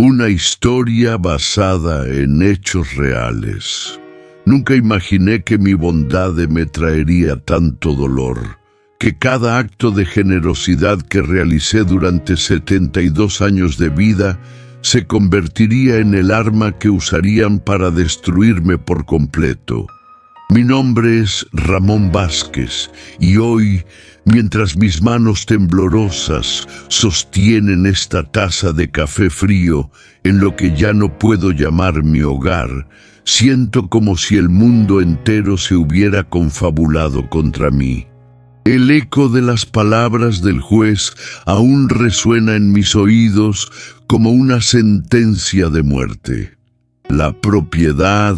Una historia basada en hechos reales. Nunca imaginé que mi bondad me traería tanto dolor, que cada acto de generosidad que realicé durante 72 años de vida se convertiría en el arma que usarían para destruirme por completo. Mi nombre es Ramón Vázquez y hoy, mientras mis manos temblorosas sostienen esta taza de café frío en lo que ya no puedo llamar mi hogar, siento como si el mundo entero se hubiera confabulado contra mí. El eco de las palabras del juez aún resuena en mis oídos como una sentencia de muerte. La propiedad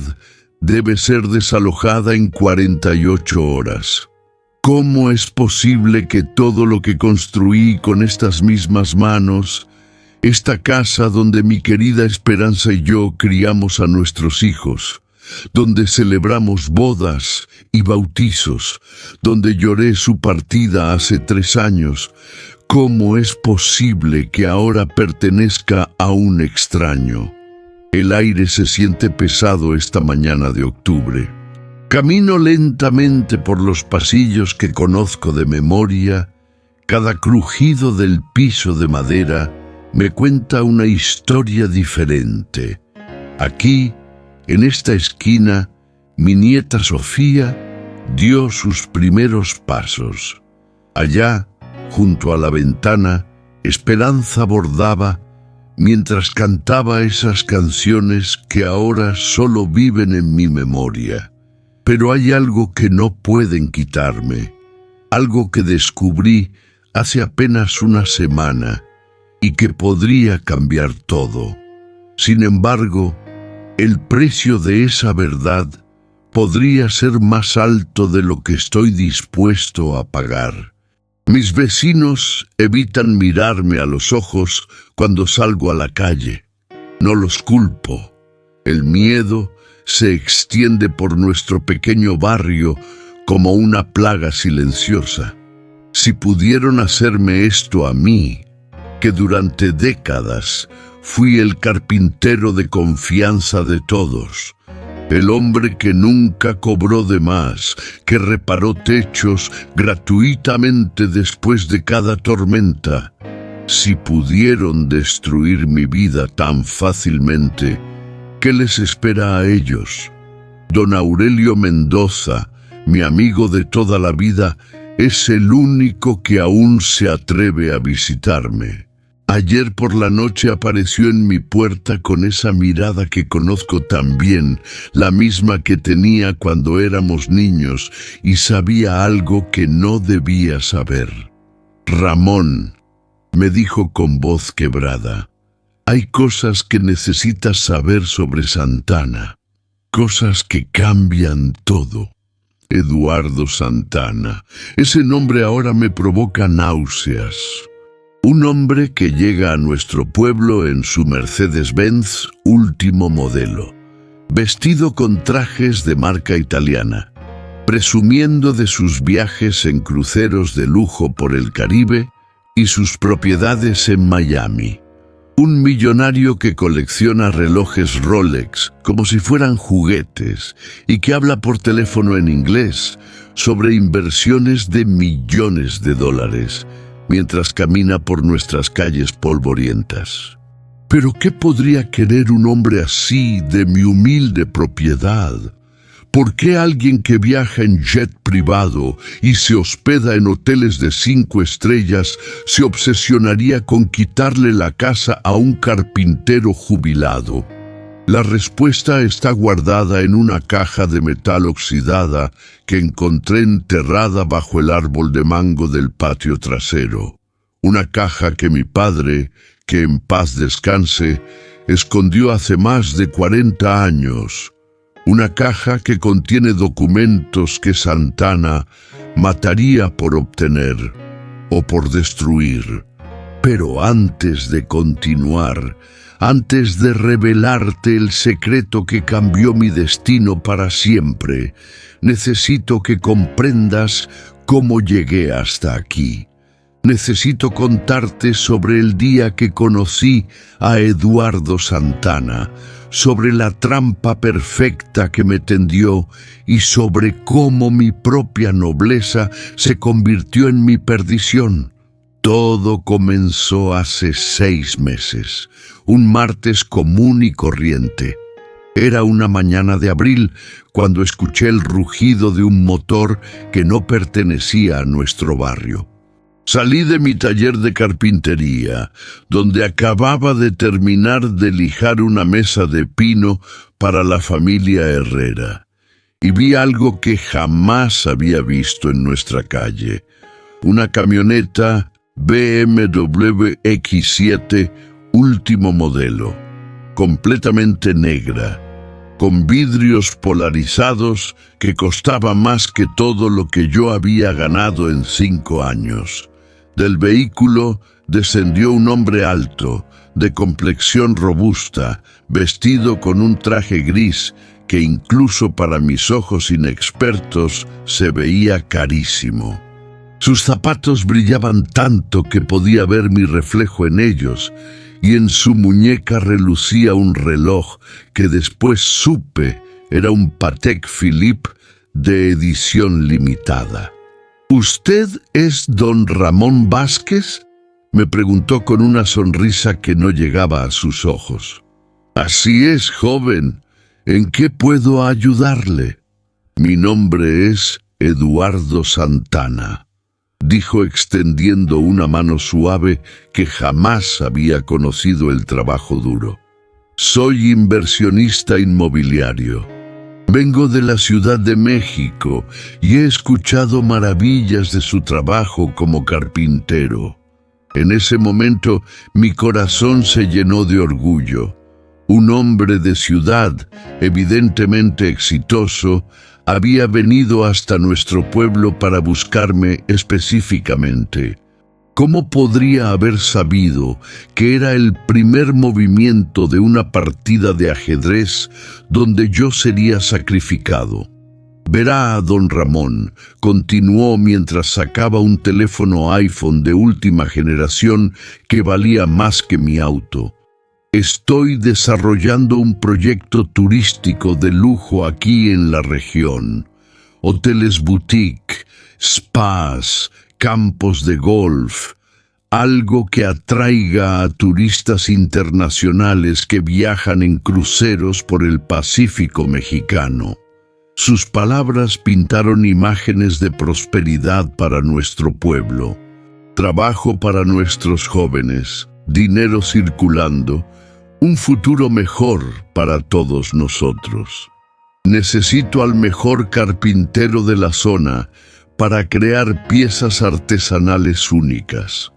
debe ser desalojada en 48 horas. ¿Cómo es posible que todo lo que construí con estas mismas manos, esta casa donde mi querida Esperanza y yo criamos a nuestros hijos, donde celebramos bodas y bautizos, donde lloré su partida hace 3 años, cómo es posible que ahora pertenezca a un extraño? El aire se siente pesado esta mañana de octubre. Camino lentamente por los pasillos que conozco de memoria. Cada crujido del piso de madera me cuenta una historia diferente. Aquí, en esta esquina, mi nieta Sofía dio sus primeros pasos. Allá, junto a la ventana, Esperanza bordaba mientras cantaba esas canciones que ahora solo viven en mi memoria. Pero hay algo que no pueden quitarme, algo que descubrí hace apenas una semana y que podría cambiar todo. Sin embargo, el precio de esa verdad podría ser más alto de lo que estoy dispuesto a pagar. Mis vecinos evitan mirarme a los ojos cuando salgo a la calle. No los culpo. El miedo se extiende por nuestro pequeño barrio como una plaga silenciosa. Si pudieron hacerme esto a mí, que durante décadas fui el carpintero de confianza de todos, el hombre que nunca cobró de más, que reparó techos gratuitamente después de cada tormenta. Si pudieron destruir mi vida tan fácilmente, ¿qué les espera a ellos? Don Aurelio Mendoza, mi amigo de toda la vida, es el único que aún se atreve a visitarme. Ayer por la noche apareció en mi puerta con esa mirada que conozco tan bien, la misma que tenía cuando éramos niños, y sabía algo que no debía saber. Ramón, me dijo con voz quebrada, hay cosas que necesitas saber sobre Santana, cosas que cambian todo. Eduardo Santana, ese nombre ahora me provoca náuseas. Un hombre que llega a nuestro pueblo en su Mercedes-Benz último modelo, vestido con trajes de marca italiana, presumiendo de sus viajes en cruceros de lujo por el Caribe y sus propiedades en Miami. Un millonario que colecciona relojes Rolex como si fueran juguetes y que habla por teléfono en inglés sobre inversiones de millones de dólares, mientras camina por nuestras calles polvorientas. ¿Pero qué podría querer un hombre así de mi humilde propiedad? ¿Por qué alguien que viaja en jet privado y se hospeda en hoteles de 5 estrellas se obsesionaría con quitarle la casa a un carpintero jubilado? La respuesta está guardada en una caja de metal oxidada que encontré enterrada bajo el árbol de mango del patio trasero. Una caja que mi padre, que en paz descanse, escondió hace más de 40 años. Una caja que contiene documentos que Santana mataría por obtener o por destruir. Pero antes de continuar, antes de revelarte el secreto que cambió mi destino para siempre, necesito que comprendas cómo llegué hasta aquí. Necesito contarte sobre el día que conocí a Eduardo Santana, sobre la trampa perfecta que me tendió y sobre cómo mi propia nobleza se convirtió en mi perdición. Todo comenzó hace 6 meses, un martes común y corriente. Era una mañana de abril cuando escuché el rugido de un motor que no pertenecía a nuestro barrio. Salí de mi taller de carpintería, donde acababa de terminar de lijar una mesa de pino para la familia Herrera, y vi algo que jamás había visto en nuestra calle. Una camioneta BMW X7 último modelo, completamente negra, con vidrios polarizados que costaba más que todo lo que yo había ganado en 5 años. Del vehículo descendió un hombre alto, de complexión robusta, vestido con un traje gris que incluso para mis ojos inexpertos se veía carísimo. Sus zapatos brillaban tanto que podía ver mi reflejo en ellos, y en su muñeca relucía un reloj que después supe era un Patek Philippe de edición limitada. «¿Usted es don Ramón Vázquez?», me preguntó con una sonrisa que no llegaba a sus ojos. «Así es, joven. ¿En qué puedo ayudarle?». «Mi nombre es Eduardo Santana», dijo extendiendo una mano suave que jamás había conocido el trabajo duro. «Soy inversionista inmobiliario. Vengo de la Ciudad de México y he escuchado maravillas de su trabajo como carpintero». En ese momento mi corazón se llenó de orgullo. Un hombre de ciudad, evidentemente exitoso, había venido hasta nuestro pueblo para buscarme específicamente. ¿Cómo podría haber sabido que era el primer movimiento de una partida de ajedrez donde yo sería sacrificado? «Verá, don Ramón», continuó mientras sacaba un teléfono iPhone de última generación que valía más que mi auto. «Estoy desarrollando un proyecto turístico de lujo aquí en la región. Hoteles boutique, spas, campos de golf, algo que atraiga a turistas internacionales que viajan en cruceros por el Pacífico mexicano». Sus palabras pintaron imágenes de prosperidad para nuestro pueblo, trabajo para nuestros jóvenes, dinero circulando, un futuro mejor para todos nosotros. «Necesito al mejor carpintero de la zona para crear piezas artesanales únicas.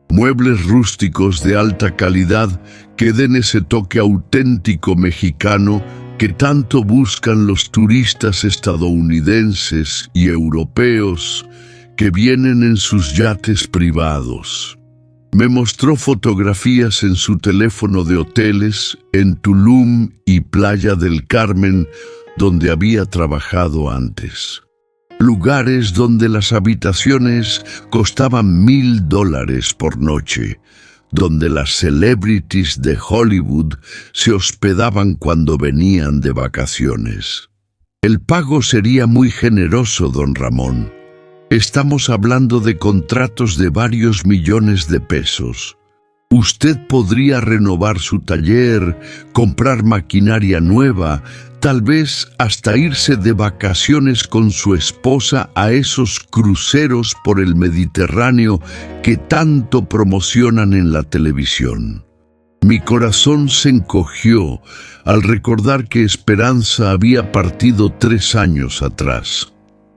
Muebles rústicos de alta calidad que den ese toque auténtico mexicano que tanto buscan los turistas estadounidenses y europeos que vienen en sus yates privados». Me mostró fotografías en su teléfono de hoteles en Tulum y Playa del Carmen, donde había trabajado antes. Lugares donde las habitaciones costaban $1,000 por noche, donde las celebrities de Hollywood se hospedaban cuando venían de vacaciones. «El pago sería muy generoso, don Ramón. Estamos hablando de contratos de varios millones de pesos. Usted podría renovar su taller, comprar maquinaria nueva, tal vez hasta irse de vacaciones con su esposa a esos cruceros por el Mediterráneo que tanto promocionan en la televisión». Mi corazón se encogió al recordar que Esperanza había partido 3 años atrás.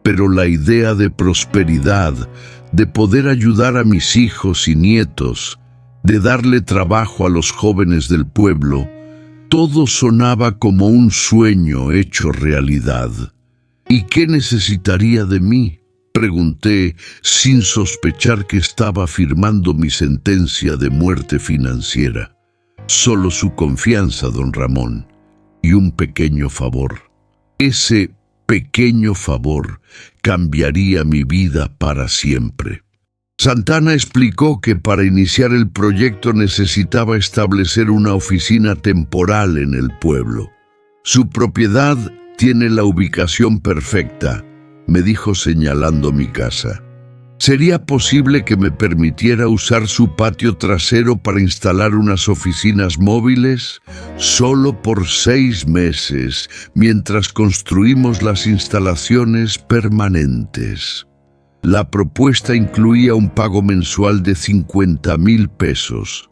Pero la idea de prosperidad, de poder ayudar a mis hijos y nietos, de darle trabajo a los jóvenes del pueblo, todo sonaba como un sueño hecho realidad. «¿Y qué necesitaría de mí?», pregunté, sin sospechar que estaba firmando mi sentencia de muerte financiera. «Solo su confianza, don Ramón, y un pequeño favor. Ese pequeño favor cambiaría mi vida para siempre». Santana explicó que para iniciar el proyecto necesitaba establecer una oficina temporal en el pueblo. Su propiedad tiene la ubicación perfecta, me dijo señalando mi casa. ¿Sería posible que me permitiera usar su patio trasero para instalar unas oficinas móviles? Solo por 6 meses, mientras construimos las instalaciones permanentes. La propuesta incluía un pago mensual de 50,000 pesos,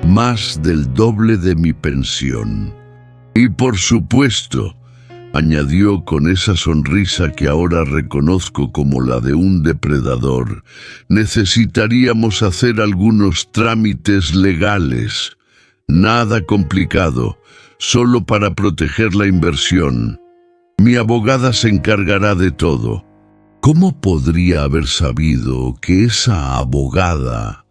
más del doble de mi pensión. Y por supuesto, añadió con esa sonrisa que ahora reconozco como la de un depredador, necesitaríamos hacer algunos trámites legales. Nada complicado, solo para proteger la inversión. Mi abogada se encargará de todo. ¿Cómo podría haber sabido que esa abogada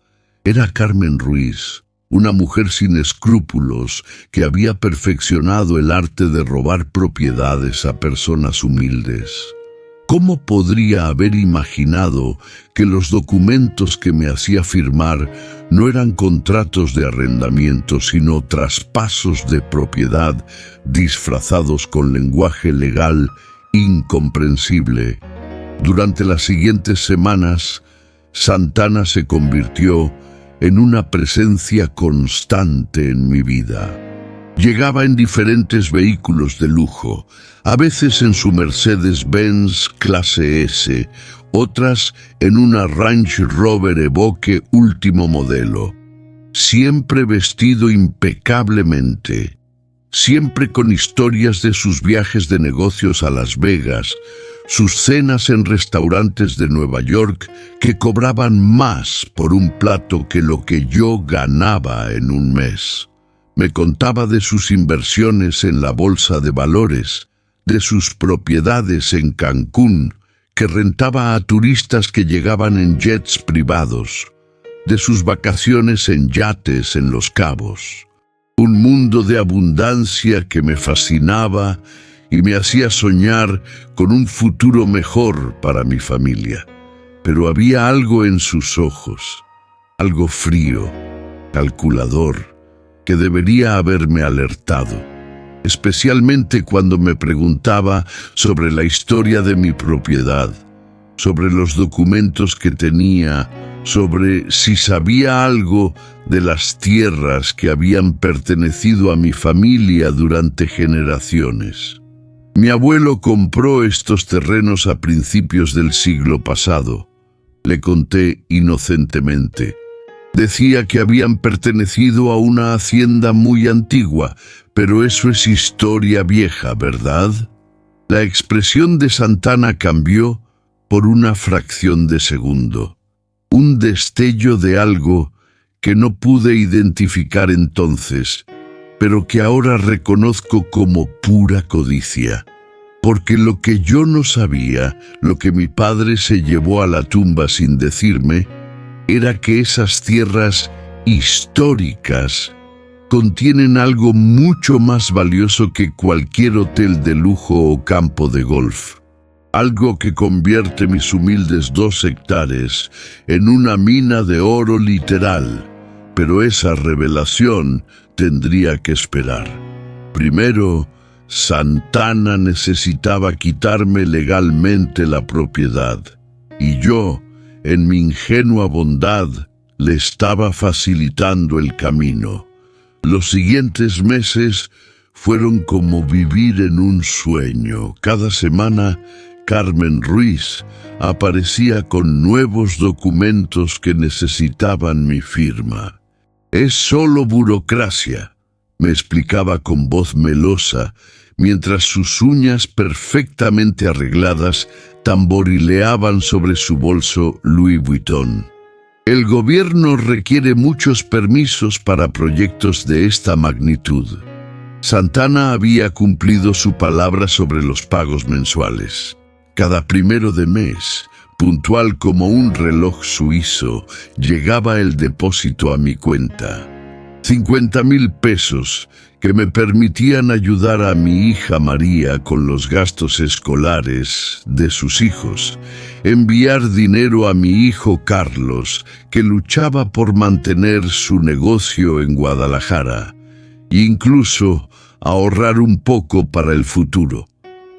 era Carmen Ruiz, una mujer sin escrúpulos que había perfeccionado el arte de robar propiedades a personas humildes? ¿Cómo podría haber imaginado que los documentos que me hacía firmar no eran contratos de arrendamiento, sino traspasos de propiedad disfrazados con lenguaje legal incomprensible? Durante las siguientes semanas, Santana se convirtió en una presencia constante en mi vida. Llegaba en diferentes vehículos de lujo, a veces en su Mercedes-Benz clase S, otras en una Range Rover Evoque último modelo. Siempre vestido impecablemente, siempre con historias de sus viajes de negocios a Las Vegas, sus cenas en restaurantes de Nueva York que cobraban más por un plato que lo que yo ganaba en un mes. Me contaba de sus inversiones en la bolsa de valores, de sus propiedades en Cancún, que rentaba a turistas que llegaban en jets privados, de sus vacaciones en yates en Los Cabos. Un mundo de abundancia que me fascinaba y me hacía soñar con un futuro mejor para mi familia. Pero había algo en sus ojos, algo frío, calculador, que debería haberme alertado, especialmente cuando me preguntaba sobre la historia de mi propiedad, sobre los documentos que tenía, sobre si sabía algo de las tierras que habían pertenecido a mi familia durante generaciones. Mi abuelo compró estos terrenos a principios del siglo pasado, le conté inocentemente. Decía que habían pertenecido a una hacienda muy antigua, pero eso es historia vieja, ¿verdad? La expresión de Santana cambió por una fracción de segundo, un destello de algo que no pude identificar entonces, pero que ahora reconozco como pura codicia. Porque lo que yo no sabía, lo que mi padre se llevó a la tumba sin decirme, era que esas tierras históricas contienen algo mucho más valioso que cualquier hotel de lujo o campo de golf. Algo que convierte mis humildes 2 hectáreas en una mina de oro literal. Pero esa revelación tendría que esperar. Primero, Santana necesitaba quitarme legalmente la propiedad, y yo, en mi ingenua bondad, le estaba facilitando el camino. Los siguientes meses fueron como vivir en un sueño. Cada semana, Carmen Ruiz aparecía con nuevos documentos que necesitaban mi firma. Es solo burocracia, me explicaba con voz melosa, mientras sus uñas perfectamente arregladas tamborileaban sobre su bolso Louis Vuitton. El gobierno requiere muchos permisos para proyectos de esta magnitud. Santana había cumplido su palabra sobre los pagos mensuales. Cada 1 de mes, puntual como un reloj suizo, llegaba el depósito a mi cuenta. 50,000 pesos que me permitían ayudar a mi hija María con los gastos escolares de sus hijos, enviar dinero a mi hijo Carlos, que luchaba por mantener su negocio en Guadalajara, e incluso ahorrar un poco para el futuro.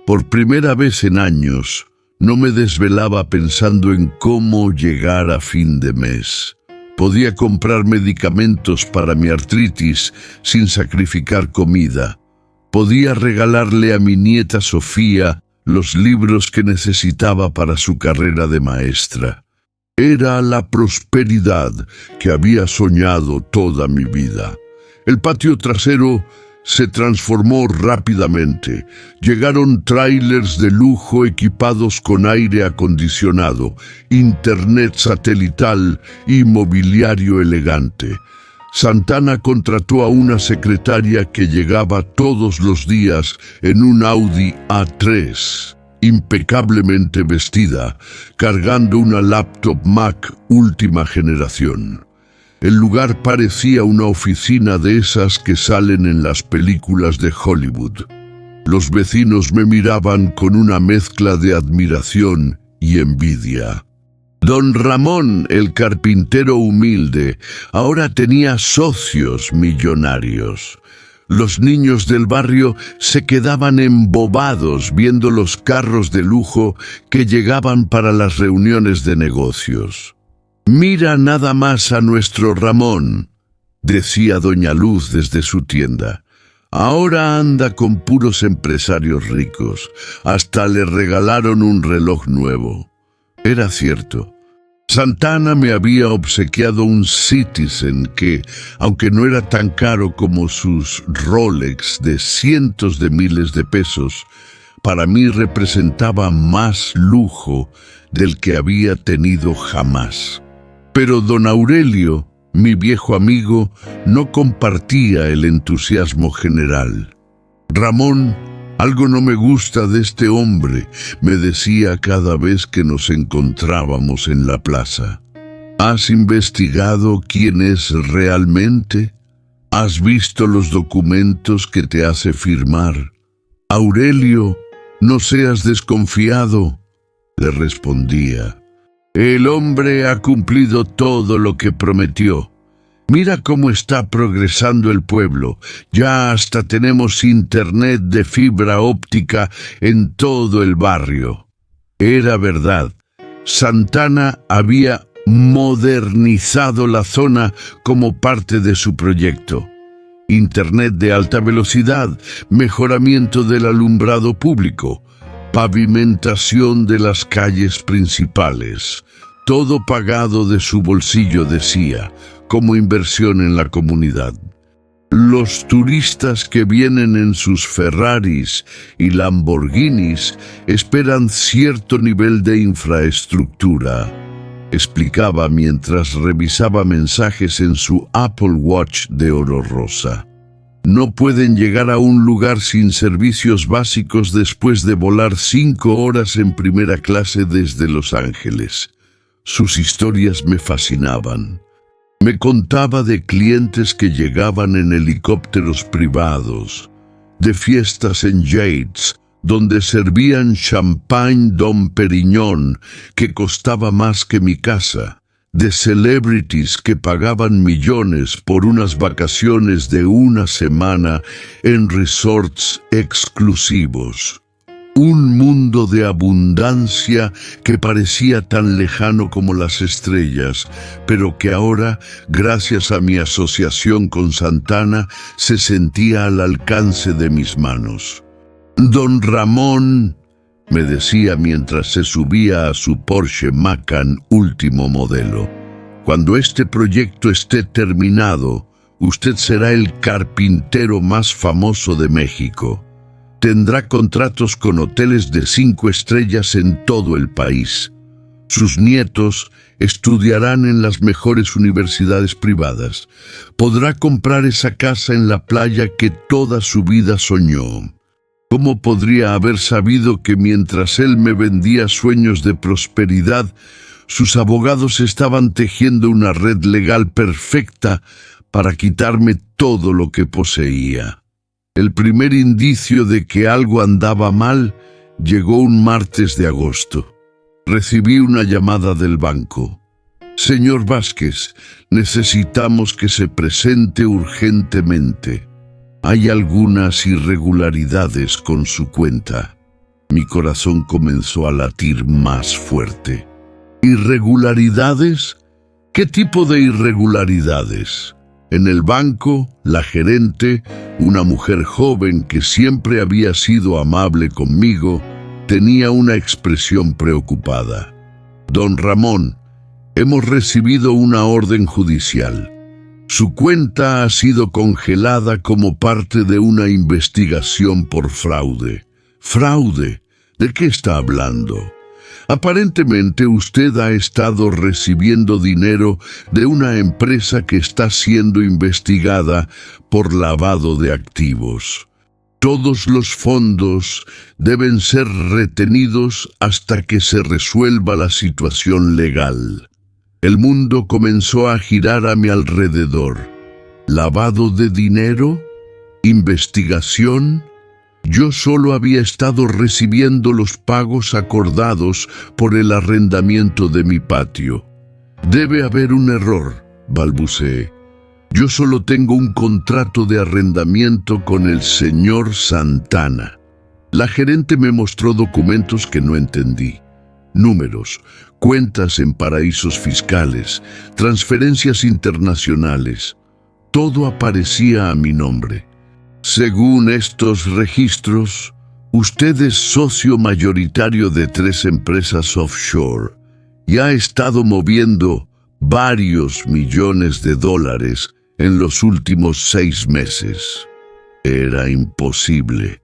Por primera vez en años, no me desvelaba pensando en cómo llegar a fin de mes. Podía comprar medicamentos para mi artritis sin sacrificar comida. Podía regalarle a mi nieta Sofía los libros que necesitaba para su carrera de maestra. Era la prosperidad que había soñado toda mi vida. El patio trasero se transformó rápidamente. Llegaron tráilers de lujo equipados con aire acondicionado, internet satelital y mobiliario elegante. Santana contrató a una secretaria que llegaba todos los días en un Audi A3, impecablemente vestida, cargando una laptop Mac última generación. El lugar parecía una oficina de esas que salen en las películas de Hollywood. Los vecinos me miraban con una mezcla de admiración y envidia. Don Ramón, el carpintero humilde, ahora tenía socios millonarios. Los niños del barrio se quedaban embobados viendo los carros de lujo que llegaban para las reuniones de negocios. «Mira nada más a nuestro Ramón», decía doña Luz desde su tienda. «Ahora anda con puros empresarios ricos. Hasta le regalaron un reloj nuevo». Era cierto. Santana me había obsequiado un Citizen que, aunque no era tan caro como sus Rolex de cientos de miles de pesos, para mí representaba más lujo del que había tenido jamás. Pero don Aurelio, mi viejo amigo, no compartía el entusiasmo general. «Ramón, algo no me gusta de este hombre», me decía cada vez que nos encontrábamos en la plaza. «¿Has investigado quién es realmente? ¿Has visto los documentos que te hace firmar? Aurelio, no seas desconfiado», le respondía. «El hombre ha cumplido todo lo que prometió. Mira cómo está progresando el pueblo. Ya hasta tenemos internet de fibra óptica en todo el barrio». Era verdad. Santana había modernizado la zona como parte de su proyecto. Internet de alta velocidad, mejoramiento del alumbrado público, pavimentación de las calles principales. Todo pagado de su bolsillo, decía, como inversión en la comunidad. Los turistas que vienen en sus Ferraris y Lamborghinis esperan cierto nivel de infraestructura, explicaba mientras revisaba mensajes en su Apple Watch de oro rosa. No pueden llegar a un lugar sin servicios básicos después de volar 5 horas en primera clase desde Los Ángeles. Sus historias me fascinaban. Me contaba de clientes que llegaban en helicópteros privados, de fiestas en yates, donde servían champagne Dom Perignon, que costaba más que mi casa, de celebrities que pagaban millones por unas vacaciones de una semana en resorts exclusivos. Un mundo de abundancia que parecía tan lejano como las estrellas, pero que ahora, gracias a mi asociación con Santana, se sentía al alcance de mis manos. «Don Ramón», me decía mientras se subía a su Porsche Macan último modelo, «cuando este proyecto esté terminado, usted será el carpintero más famoso de México. Tendrá contratos con hoteles de 5 estrellas en todo el país. Sus nietos estudiarán en las mejores universidades privadas. Podrá comprar esa casa en la playa que toda su vida soñó». ¿Cómo podría haber sabido que mientras él me vendía sueños de prosperidad, sus abogados estaban tejiendo una red legal perfecta para quitarme todo lo que poseía? El primer indicio de que algo andaba mal llegó un martes de agosto. Recibí una llamada del banco. Señor Vázquez, necesitamos que se presente urgentemente. Hay algunas irregularidades con su cuenta. Mi corazón comenzó a latir más fuerte. ¿Irregularidades? ¿Qué tipo de irregularidades? En el banco, la gerente, una mujer joven que siempre había sido amable conmigo, tenía una expresión preocupada. Don Ramón, hemos recibido una orden judicial. Su cuenta ha sido congelada como parte de una investigación por fraude. ¿Fraude? ¿De qué está hablando? Aparentemente usted ha estado recibiendo dinero de una empresa que está siendo investigada por lavado de activos. Todos los fondos deben ser retenidos hasta que se resuelva la situación legal. El mundo comenzó a girar a mi alrededor. ¿Lavado de dinero? ¿Investigación? Yo solo había estado recibiendo los pagos acordados por el arrendamiento de mi patio. Debe haber un error, balbuceé. Yo solo tengo un contrato de arrendamiento con el señor Santana. La gerente me mostró documentos que no entendí. Números, cuentas en paraísos fiscales, transferencias internacionales. Todo aparecía a mi nombre. Según estos registros, usted es socio mayoritario de 3 empresas offshore y ha estado moviendo varios millones de dólares en los últimos 6 meses. Era imposible.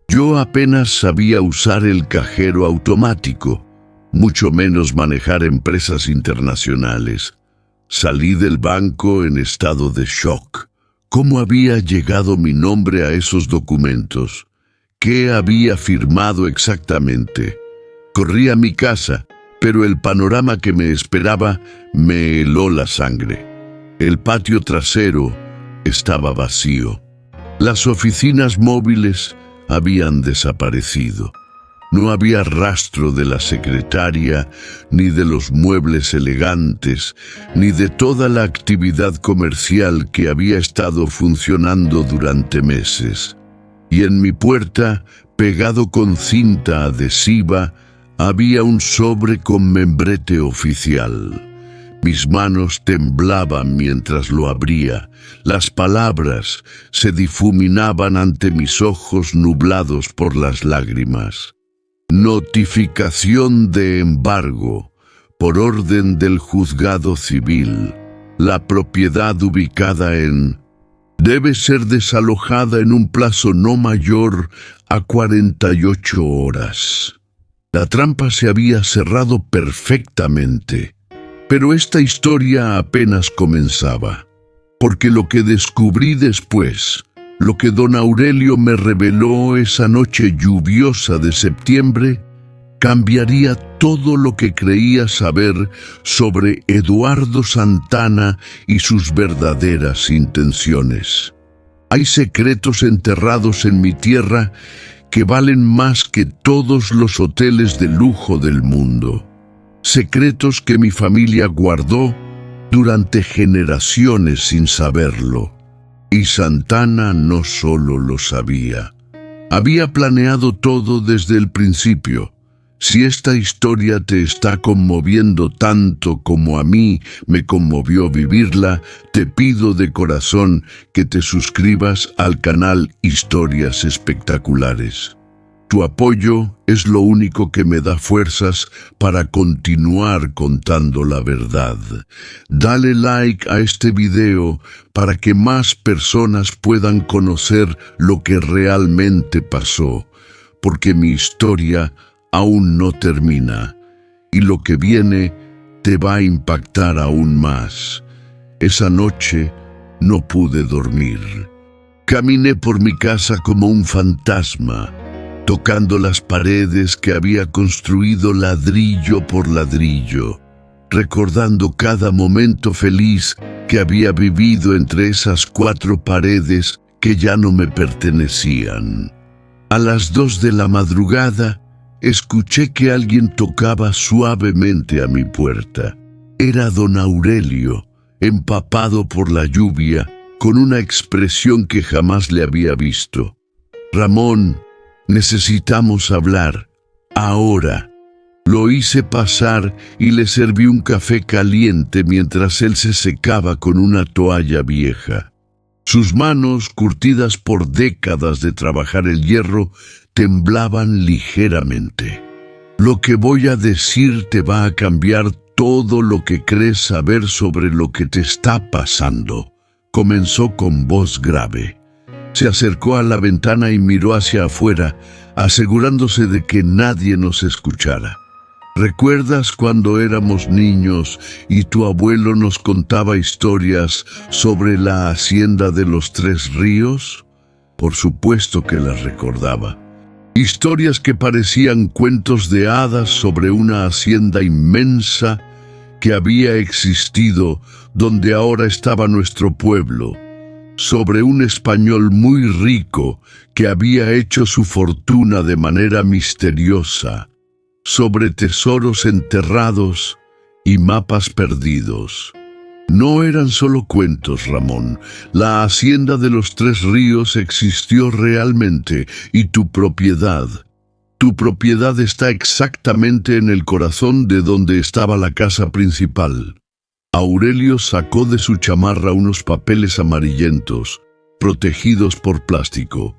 Yo apenas sabía usar el cajero automático, mucho menos manejar empresas internacionales. Salí del banco en estado de shock. ¿Cómo había llegado mi nombre a esos documentos? ¿Qué había firmado exactamente? Corrí a mi casa, pero el panorama que me esperaba me heló la sangre. El patio trasero estaba vacío. Las oficinas móviles habían desaparecido. No había rastro de la secretaria, ni de los muebles elegantes, ni de toda la actividad comercial que había estado funcionando durante meses. Y en mi puerta, pegado con cinta adhesiva, había un sobre con membrete oficial. Mis manos temblaban mientras lo abría. Las palabras se difuminaban ante mis ojos nublados por las lágrimas. Notificación de embargo por orden del juzgado civil. La propiedad ubicada en... debe ser desalojada en un plazo no mayor a 48 horas. La trampa se había cerrado perfectamente, pero esta historia apenas comenzaba, porque lo que descubrí después, lo que don Aurelio me reveló esa noche lluviosa de septiembre, cambiaría todo lo que creía saber sobre Eduardo Santana y sus verdaderas intenciones. Hay secretos enterrados en mi tierra que valen más que todos los hoteles de lujo del mundo. Secretos que mi familia guardó durante generaciones sin saberlo. Y Santana no solo lo sabía. Había planeado todo desde el principio. Si esta historia te está conmoviendo tanto como a mí me conmovió vivirla, te pido de corazón que te suscribas al canal Historias Espectaculares. Tu apoyo es lo único que me da fuerzas para continuar contando la verdad. Dale like a este video para que más personas puedan conocer lo que realmente pasó, porque mi historia aún no termina, y lo que viene te va a impactar aún más. Esa noche no pude dormir. Caminé por mi casa como un fantasma, tocando las paredes que había construido ladrillo por ladrillo, recordando cada momento feliz que había vivido entre esas 4 paredes que ya no me pertenecían. A las 2 de la madrugada, escuché que alguien tocaba suavemente a mi puerta. Era don Aurelio, empapado por la lluvia, con una expresión que jamás le había visto. «Ramón, necesitamos hablar. Ahora». Lo hice pasar y le serví un café caliente mientras él se secaba con una toalla vieja. Sus manos, curtidas por décadas de trabajar el hierro, temblaban ligeramente. «Lo que voy a decir te va a cambiar todo lo que crees saber sobre lo que te está pasando», comenzó con voz grave. Se acercó a la ventana y miró hacia afuera, asegurándose de que nadie nos escuchara. ¿Recuerdas cuando éramos niños y tu abuelo nos contaba historias sobre la hacienda de los 3 ríos? Por supuesto que las recordaba. Historias que parecían cuentos de hadas sobre una hacienda inmensa que había existido donde ahora estaba nuestro pueblo, sobre un español muy rico que había hecho su fortuna de manera misteriosa, sobre tesoros enterrados y mapas perdidos. No eran solo cuentos, Ramón. La hacienda de los 3 ríos existió realmente y tu propiedad está exactamente en el corazón de donde estaba la casa principal. Aurelio sacó de su chamarra unos papeles amarillentos, protegidos por plástico.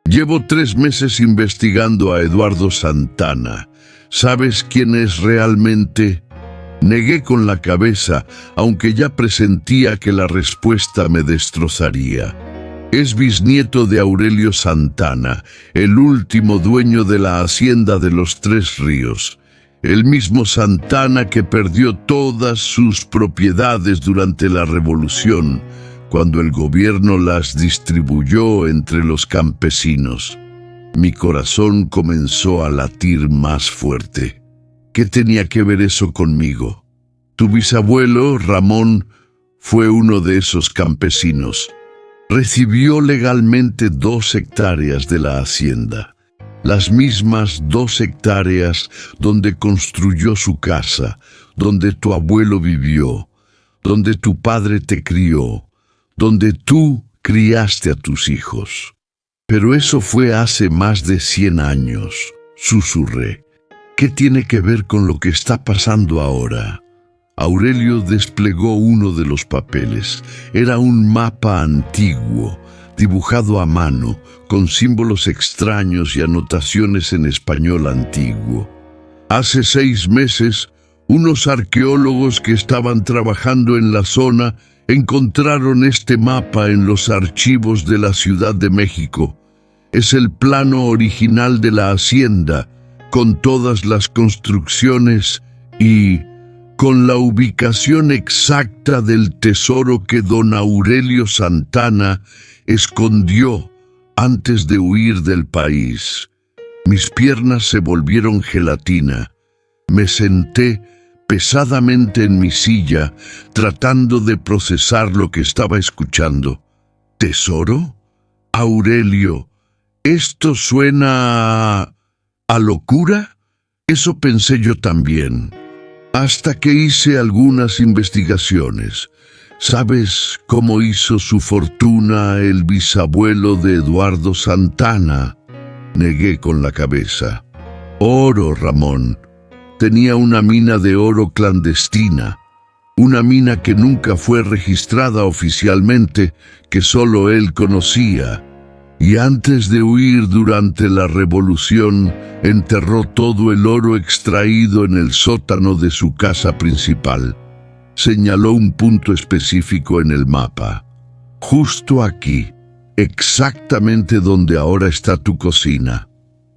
Llevo 3 meses investigando a Eduardo Santana. ¿Sabes quién es realmente? Negué con la cabeza, aunque ya presentía que la respuesta me destrozaría. Es bisnieto de Aurelio Santana, el último dueño de la hacienda de los 3 ríos. El mismo Santana que perdió todas sus propiedades durante la Revolución, cuando el gobierno las distribuyó entre los campesinos. Mi corazón comenzó a latir más fuerte. ¿Qué tenía que ver eso conmigo? Tu bisabuelo, Ramón, fue uno de esos campesinos. Recibió legalmente 2 hectáreas de la hacienda, las mismas 2 hectáreas donde construyó su casa, donde tu abuelo vivió, donde tu padre te crió, donde tú criaste a tus hijos. Pero eso fue hace más de 100 años, susurré. ¿Qué tiene que ver con lo que está pasando ahora? Aurelio desplegó uno de los papeles. Era un mapa antiguo, dibujado a mano, con símbolos extraños y anotaciones en español antiguo. Hace 6 meses, unos arqueólogos que estaban trabajando en la zona encontraron este mapa en los archivos de la Ciudad de México. Es el plano original de la hacienda, con todas las construcciones y con la ubicación exacta del tesoro que don Aurelio Santana escondió antes de huir del país. Mis piernas se volvieron gelatina. Me senté pesadamente en mi silla, tratando de procesar lo que estaba escuchando. ¿Tesoro? Aurelio, ¿esto suena a locura? Eso pensé yo también. Hasta que hice algunas investigaciones. ¿Sabes cómo hizo su fortuna el bisabuelo de Eduardo Santana? Negué con la cabeza. Oro, Ramón. Tenía una mina de oro clandestina, una mina que nunca fue registrada oficialmente, que solo él conocía. Y antes de huir durante la Revolución, enterró todo el oro extraído en el sótano de su casa principal. Señaló un punto específico en el mapa. Justo aquí, exactamente donde ahora está tu cocina.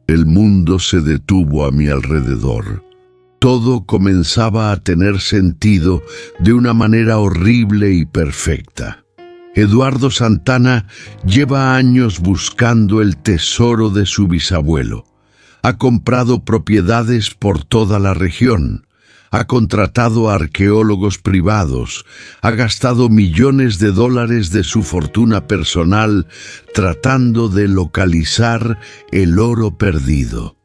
El mundo se detuvo a mi alrededor. Todo comenzaba a tener sentido de una manera horrible y perfecta. Eduardo Santana lleva años buscando el tesoro de su bisabuelo. Ha comprado propiedades por toda la región. ha contratado a arqueólogos privados, ha gastado millones de dólares de su fortuna personal tratando de localizar el oro perdido.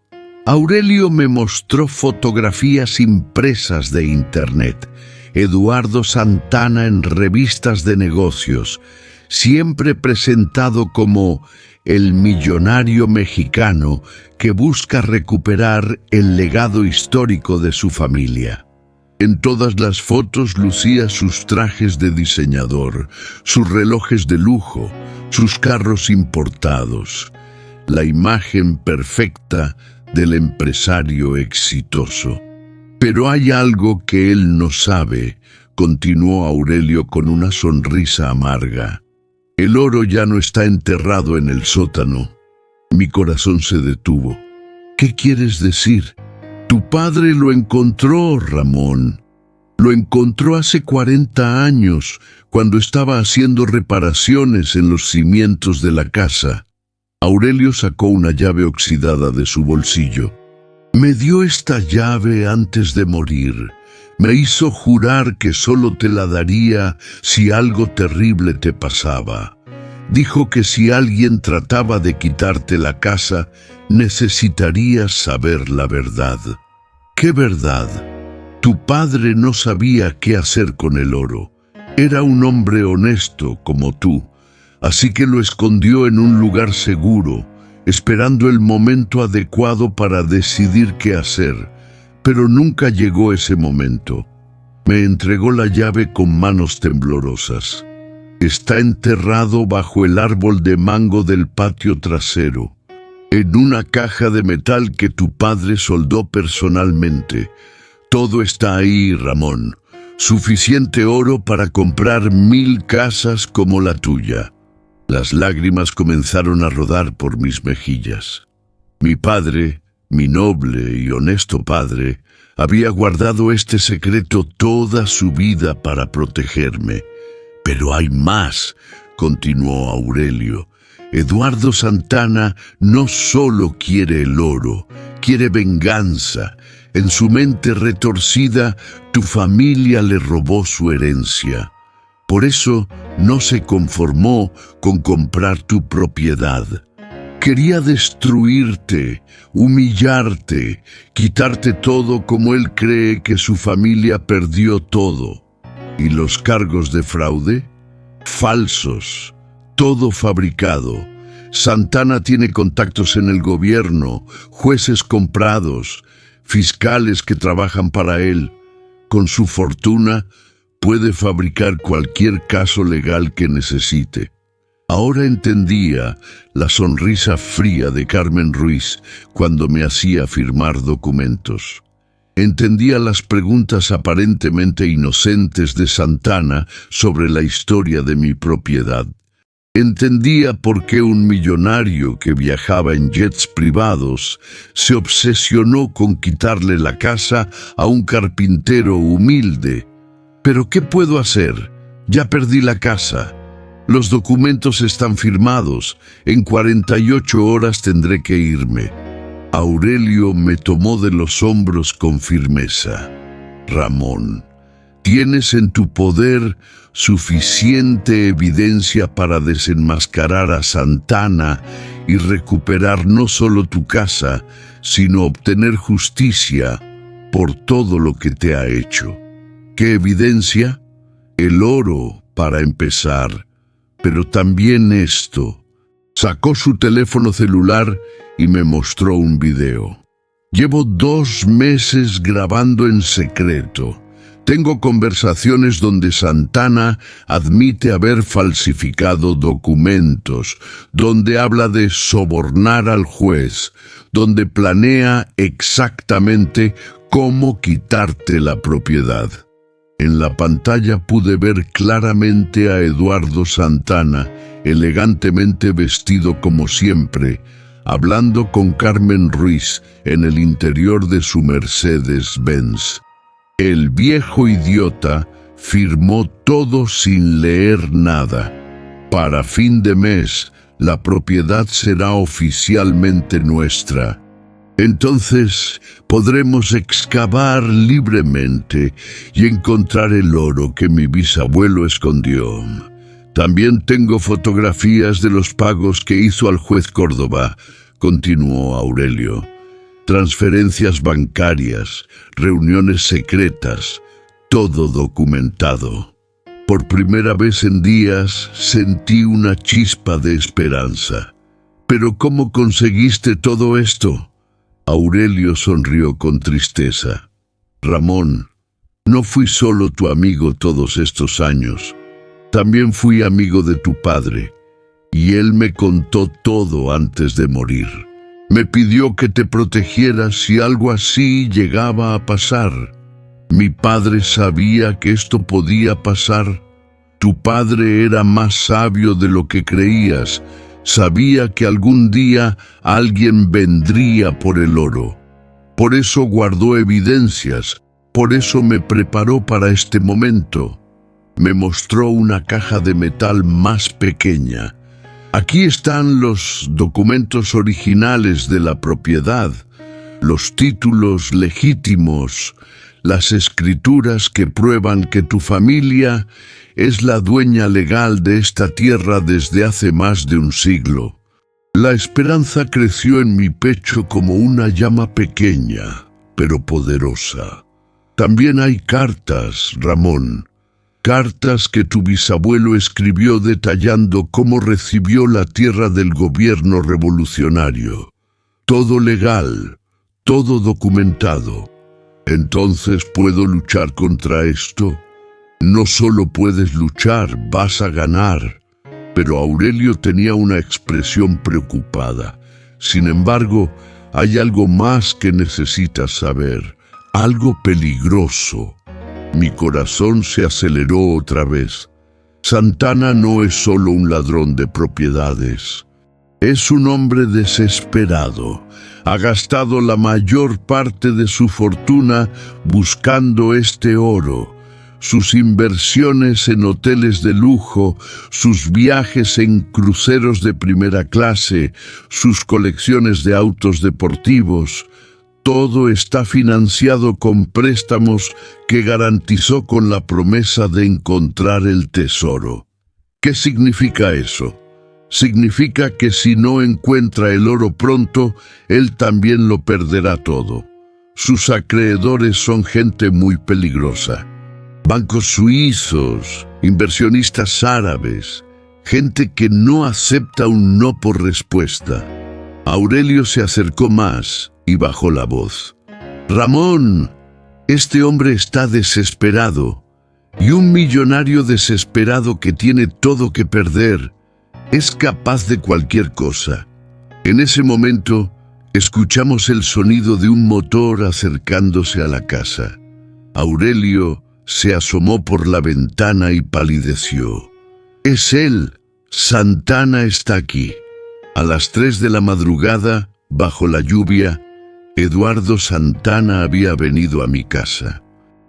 Aurelio me mostró fotografías impresas de Internet, Eduardo Santana en revistas de negocios, siempre presentado como el millonario mexicano que busca recuperar el legado histórico de su familia. En todas las fotos lucía sus trajes de diseñador, sus relojes de lujo, sus carros importados, la imagen perfecta del empresario exitoso. Pero hay algo que él no sabe, continuó Aurelio con una sonrisa amarga. El oro ya no está enterrado en el sótano. Mi corazón se detuvo. ¿Qué quieres decir? Tu padre lo encontró, Ramón. Lo encontró hace 40 años, cuando estaba haciendo reparaciones en los cimientos de la casa. Aurelio sacó una llave oxidada de su bolsillo. Me dio esta llave antes de morir. Me hizo jurar que solo te la daría si algo terrible te pasaba. Dijo que si alguien trataba de quitarte la casa, necesitarías saber la verdad. ¿Qué verdad? Tu padre no sabía qué hacer con el oro. Era un hombre honesto como tú, así que lo escondió en un lugar seguro, esperando el momento adecuado para decidir qué hacer. Pero nunca llegó ese momento. Me entregó la llave con manos temblorosas. Está enterrado bajo el árbol de mango del patio trasero, en una caja de metal que tu padre soldó personalmente. Todo está ahí, Ramón. Suficiente oro para comprar 1000 casas como la tuya. Las lágrimas comenzaron a rodar por mis mejillas. Mi padre, mi noble y honesto padre, había guardado este secreto toda su vida para protegerme. Pero hay más, continuó Aurelio. Eduardo Santana no solo quiere el oro, quiere venganza. En su mente retorcida, tu familia le robó su herencia. Por eso no se conformó con comprar tu propiedad. Quería destruirte, humillarte, quitarte todo como él cree que su familia perdió todo. ¿Y los cargos de fraude? Falsos, todo fabricado. Santana tiene contactos en el gobierno, jueces comprados, fiscales que trabajan para él. Con su fortuna puede fabricar cualquier caso legal que necesite. Ahora entendía la sonrisa fría de Carmen Ruiz cuando me hacía firmar documentos. Entendía las preguntas aparentemente inocentes de Santana sobre la historia de mi propiedad. Entendía por qué un millonario que viajaba en jets privados se obsesionó con quitarle la casa a un carpintero humilde. ¿Pero qué puedo hacer? Ya perdí la casa. Los documentos están firmados. En 48 horas tendré que irme. Aurelio me tomó de los hombros con firmeza. Ramón, tienes en tu poder suficiente evidencia para desenmascarar a Santana y recuperar no solo tu casa, sino obtener justicia por todo lo que te ha hecho. ¿Qué evidencia? El oro, para empezar, pero también esto. Sacó su teléfono celular y me mostró un video. Llevo 2 meses grabando en secreto. Tengo conversaciones donde Santana admite haber falsificado documentos, donde habla de sobornar al juez, donde planea exactamente cómo quitarte la propiedad. En la pantalla pude ver claramente a Eduardo Santana, elegantemente vestido como siempre, hablando con Carmen Ruiz en el interior de su Mercedes-Benz. El viejo idiota firmó todo sin leer nada. Para fin de mes, la propiedad será oficialmente nuestra. Entonces podremos excavar libremente y encontrar el oro que mi bisabuelo escondió. También tengo fotografías de los pagos que hizo al juez Córdoba, continuó Aurelio. Transferencias bancarias, reuniones secretas, todo documentado. Por primera vez en días sentí una chispa de esperanza. ¿Pero cómo conseguiste todo esto? Aurelio sonrió con tristeza. Ramón, no fui solo tu amigo todos estos años. También fui amigo de tu padre, y él me contó todo antes de morir. Me pidió que te protegieras si algo así llegaba a pasar. Mi padre sabía que esto podía pasar. Tu padre era más sabio de lo que creías. Sabía que algún día alguien vendría por el oro. Por eso guardó evidencias, por eso me preparó para este momento. Me mostró una caja de metal más pequeña. Aquí están los documentos originales de la propiedad, los títulos legítimos, las escrituras que prueban que tu familia es la dueña legal de esta tierra desde hace más de un siglo. La esperanza creció en mi pecho como una llama pequeña, pero poderosa. También hay cartas, Ramón. Cartas que tu bisabuelo escribió detallando cómo recibió la tierra del gobierno revolucionario. Todo legal, todo documentado. Entonces, ¿puedo luchar contra esto? No solo puedes luchar, vas a ganar. Pero Aurelio tenía una expresión preocupada. Sin embargo, hay algo más que necesitas saber, algo peligroso. Mi corazón se aceleró otra vez. Santana no es solo un ladrón de propiedades. Es un hombre desesperado. Ha gastado la mayor parte de su fortuna buscando este oro. Sus inversiones en hoteles de lujo, sus viajes en cruceros de primera clase, sus colecciones de autos deportivos, todo está financiado con préstamos que garantizó con la promesa de encontrar el tesoro. ¿Qué significa eso? Significa que si no encuentra el oro pronto, él también lo perderá todo. Sus acreedores son gente muy peligrosa. Bancos suizos, inversionistas árabes, gente que no acepta un no por respuesta. Aurelio se acercó más y bajó la voz. Ramón, este hombre está desesperado, y un millonario desesperado que tiene todo que perder es capaz de cualquier cosa. En ese momento, escuchamos el sonido de un motor acercándose a la casa. Aurelio se asomó por la ventana y palideció. Es él. Santana está aquí. A las 3 de la madrugada, bajo la lluvia, Eduardo Santana había venido a mi casa.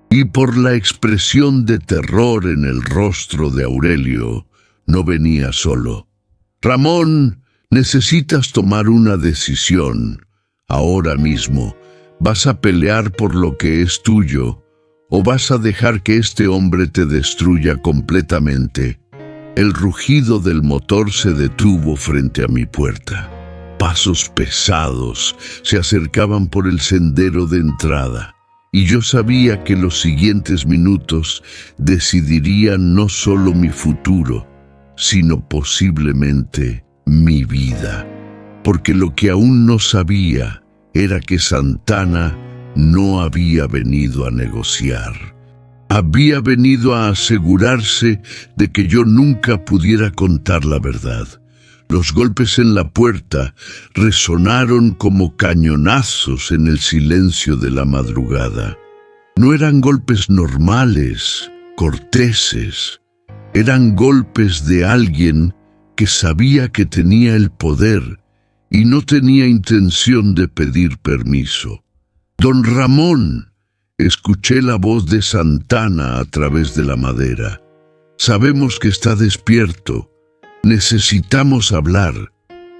Y por la expresión de terror en el rostro de Aurelio, no venía solo. Ramón, necesitas tomar una decisión. Ahora mismo, ¿vas a pelear por lo que es tuyo o vas a dejar que este hombre te destruya completamente? El rugido del motor se detuvo frente a mi puerta. Pasos pesados se acercaban por el sendero de entrada, y yo sabía que los siguientes minutos decidirían no solo mi futuro, sino posiblemente mi vida. Porque lo que aún no sabía era que Santana no había venido a negociar. Había venido a asegurarse de que yo nunca pudiera contar la verdad. Los golpes en la puerta resonaron como cañonazos en el silencio de la madrugada. No eran golpes normales, corteses. Eran golpes de alguien que sabía que tenía el poder y no tenía intención de pedir permiso. «Don Ramón», escuché la voz de Santana a través de la madera. «Sabemos que está despierto. Necesitamos hablar».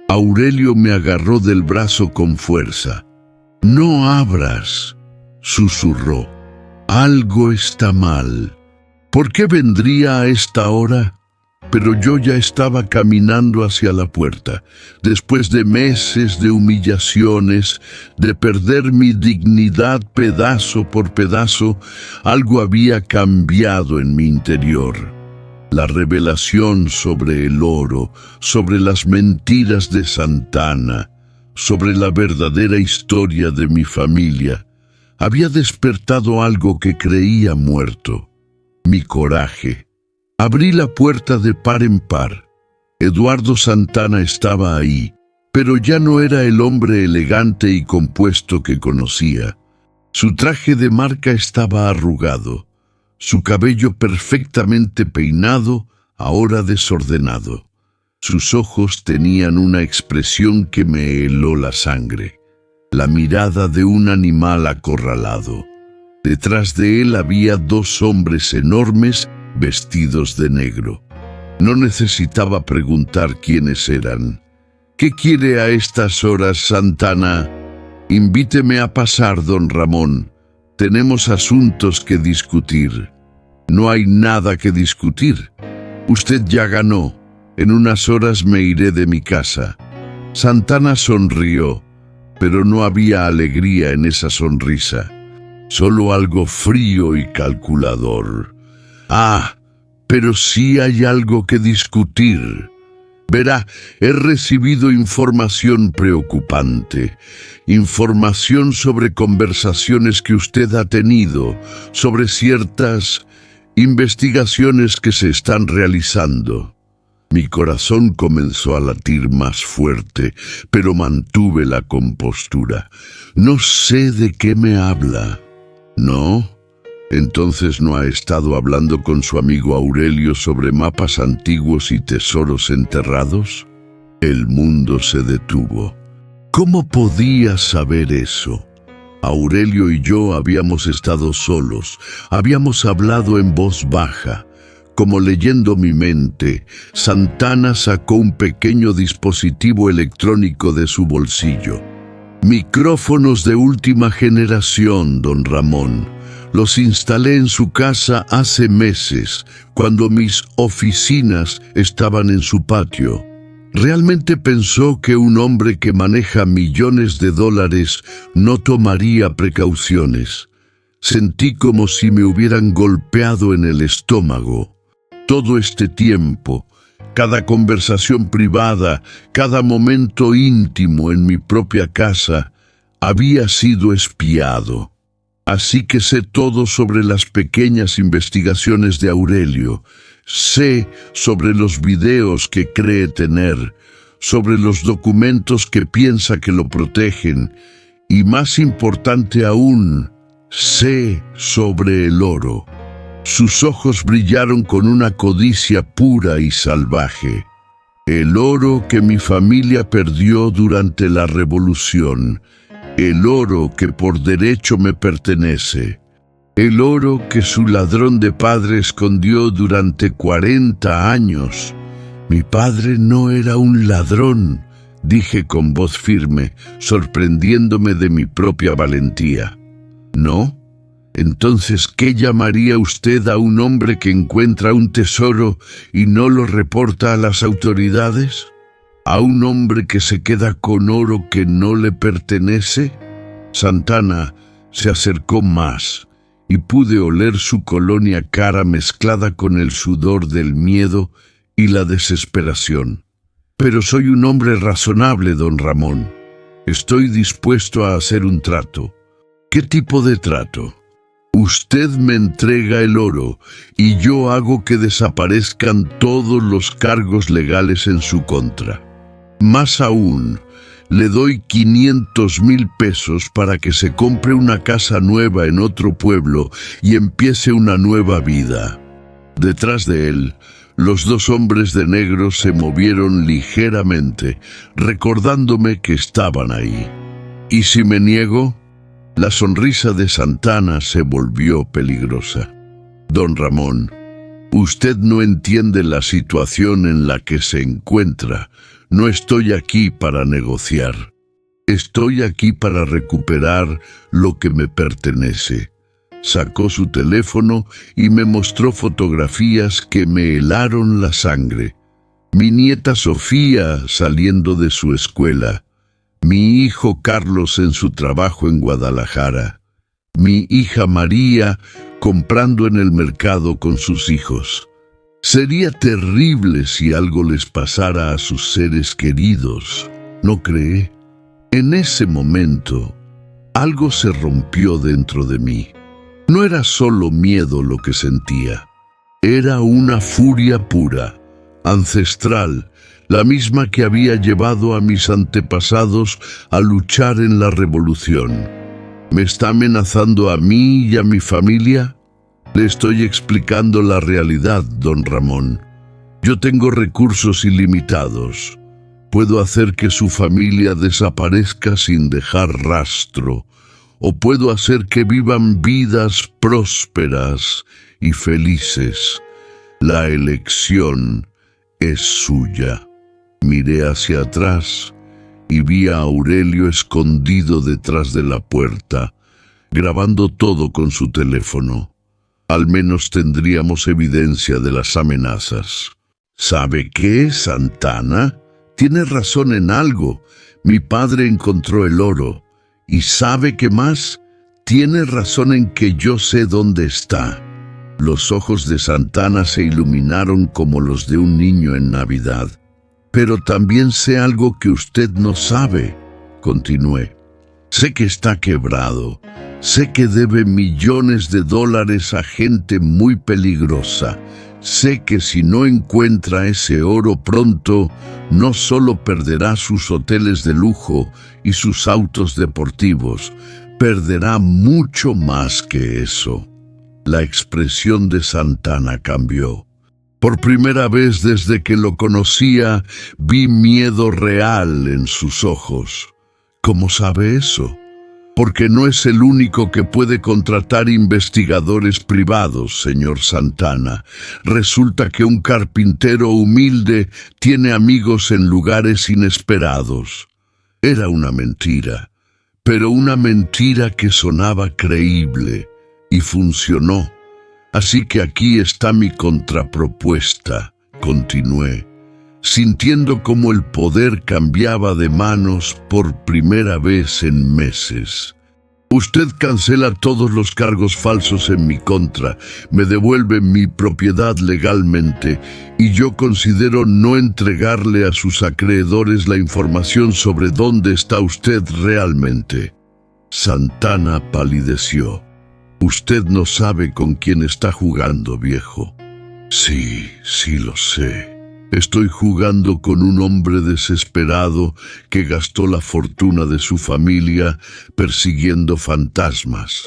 Aurelio me agarró del brazo con fuerza. No abras, susurró. Algo está mal. ¿Por qué vendría a esta hora? Pero yo ya estaba caminando hacia la puerta. Después de meses de humillaciones, de perder mi dignidad pedazo por pedazo, algo había cambiado en mi interior. La revelación sobre el oro, sobre las mentiras de Santana, sobre la verdadera historia de mi familia, había despertado algo que creía muerto: mi coraje. Abrí la puerta de par en par. Eduardo Santana estaba ahí, pero ya no era el hombre elegante y compuesto que conocía. Su traje de marca estaba arrugado, su cabello perfectamente peinado, ahora desordenado. Sus ojos tenían una expresión que me heló la sangre, la mirada de un animal acorralado. Detrás de él había dos hombres enormes vestidos de negro. No necesitaba preguntar quiénes eran. ¿Qué quiere a estas horas, Santana? Invíteme a pasar, don Ramón. Tenemos asuntos que discutir. No hay nada que discutir. Usted ya ganó. En unas horas me iré de mi casa. Santana sonrió, pero no había alegría en esa sonrisa. Solo algo frío y calculador. Ah, pero sí hay algo que discutir. Verá, he recibido información preocupante, información sobre conversaciones que usted ha tenido, sobre ciertas investigaciones que se están realizando. Mi corazón comenzó a latir más fuerte, pero mantuve la compostura. No sé de qué me habla. ¿No? ¿Entonces no ha estado hablando con su amigo Aurelio sobre mapas antiguos y tesoros enterrados? El mundo se detuvo. ¿Cómo podía saber eso? Aurelio y yo habíamos estado solos, habíamos hablado en voz baja. Como leyendo mi mente, Santana sacó un pequeño dispositivo electrónico de su bolsillo. Micrófonos de última generación, don Ramón. Los instalé en su casa hace meses, cuando mis oficinas estaban en su patio. ¿Realmente pensó que un hombre que maneja millones de dólares no tomaría precauciones? Sentí como si me hubieran golpeado en el estómago. Todo este tiempo, cada conversación privada, cada momento íntimo en mi propia casa, había sido espiado. Así que sé todo sobre las pequeñas investigaciones de Aurelio. Sé sobre los videos que cree tener, sobre los documentos que piensa que lo protegen, y más importante aún, sé sobre el oro. Sus ojos brillaron con una codicia pura y salvaje. El oro que mi familia perdió durante la revolución, el oro que por derecho me pertenece, el oro que su ladrón de padre escondió durante 40 años. Mi padre no era un ladrón, dije con voz firme, sorprendiéndome de mi propia valentía. ¿No? Entonces, ¿qué llamaría usted a un hombre que encuentra un tesoro y no lo reporta a las autoridades? ¿A un hombre que se queda con oro que no le pertenece? Santana se acercó más y pude oler su colonia cara mezclada con el sudor del miedo y la desesperación. Pero soy un hombre razonable, don Ramón. Estoy dispuesto a hacer un trato. ¿Qué tipo de trato? Usted me entrega el oro y yo hago que desaparezcan todos los cargos legales en su contra. Más aún, le doy 500,000 pesos para que se compre una casa nueva en otro pueblo y empiece una nueva vida. Detrás de él, los dos hombres de negro se movieron ligeramente, recordándome que estaban ahí. ¿Y si me niego? La sonrisa de Santana se volvió peligrosa. Don Ramón, usted no entiende la situación en la que se encuentra. No estoy aquí para negociar. Estoy aquí para recuperar lo que me pertenece. Sacó su teléfono y me mostró fotografías que me helaron la sangre. Mi nieta Sofía saliendo de su escuela. Mi hijo Carlos en su trabajo en Guadalajara. Mi hija María comprando en el mercado con sus hijos. Sería terrible si algo les pasara a sus seres queridos, ¿no cree? En ese momento, algo se rompió dentro de mí. No era solo miedo lo que sentía. Era una furia pura, ancestral, la misma que había llevado a mis antepasados a luchar en la revolución. ¿Me está amenazando a mí y a mi familia? Le estoy explicando la realidad, don Ramón. Yo tengo recursos ilimitados. Puedo hacer que su familia desaparezca sin dejar rastro, o puedo hacer que vivan vidas prósperas y felices. La elección es suya. Miré hacia atrás y vi a Aurelio escondido detrás de la puerta, grabando todo con su teléfono. Al menos tendríamos evidencia de las amenazas. ¿Sabe qué, Santana? Tiene razón en algo. Mi padre encontró el oro. ¿Y sabe qué más? Tiene razón en que yo sé dónde está. Los ojos de Santana se iluminaron como los de un niño en Navidad. Pero también sé algo que usted no sabe, continué. Sé que está quebrado. Sé que debe millones de dólares a gente muy peligrosa. Sé que si no encuentra ese oro pronto, no solo perderá sus hoteles de lujo y sus autos deportivos, perderá mucho más que eso. La expresión de Santana cambió. Por primera vez desde que lo conocía, vi miedo real en sus ojos. ¿Cómo sabe eso? Porque no es el único que puede contratar investigadores privados, señor Santana. Resulta que un carpintero humilde tiene amigos en lugares inesperados. Era una mentira, pero una mentira que sonaba creíble, y funcionó. Así que aquí está mi contrapropuesta, continué, sintiendo cómo el poder cambiaba de manos por primera vez en meses. Usted cancela todos los cargos falsos en mi contra, me devuelve mi propiedad legalmente y yo considero no entregarle a sus acreedores la información sobre dónde está usted realmente. Santana palideció. Usted no sabe con quién está jugando, viejo. Sí lo sé. Estoy jugando con un hombre desesperado que gastó la fortuna de su familia persiguiendo fantasmas.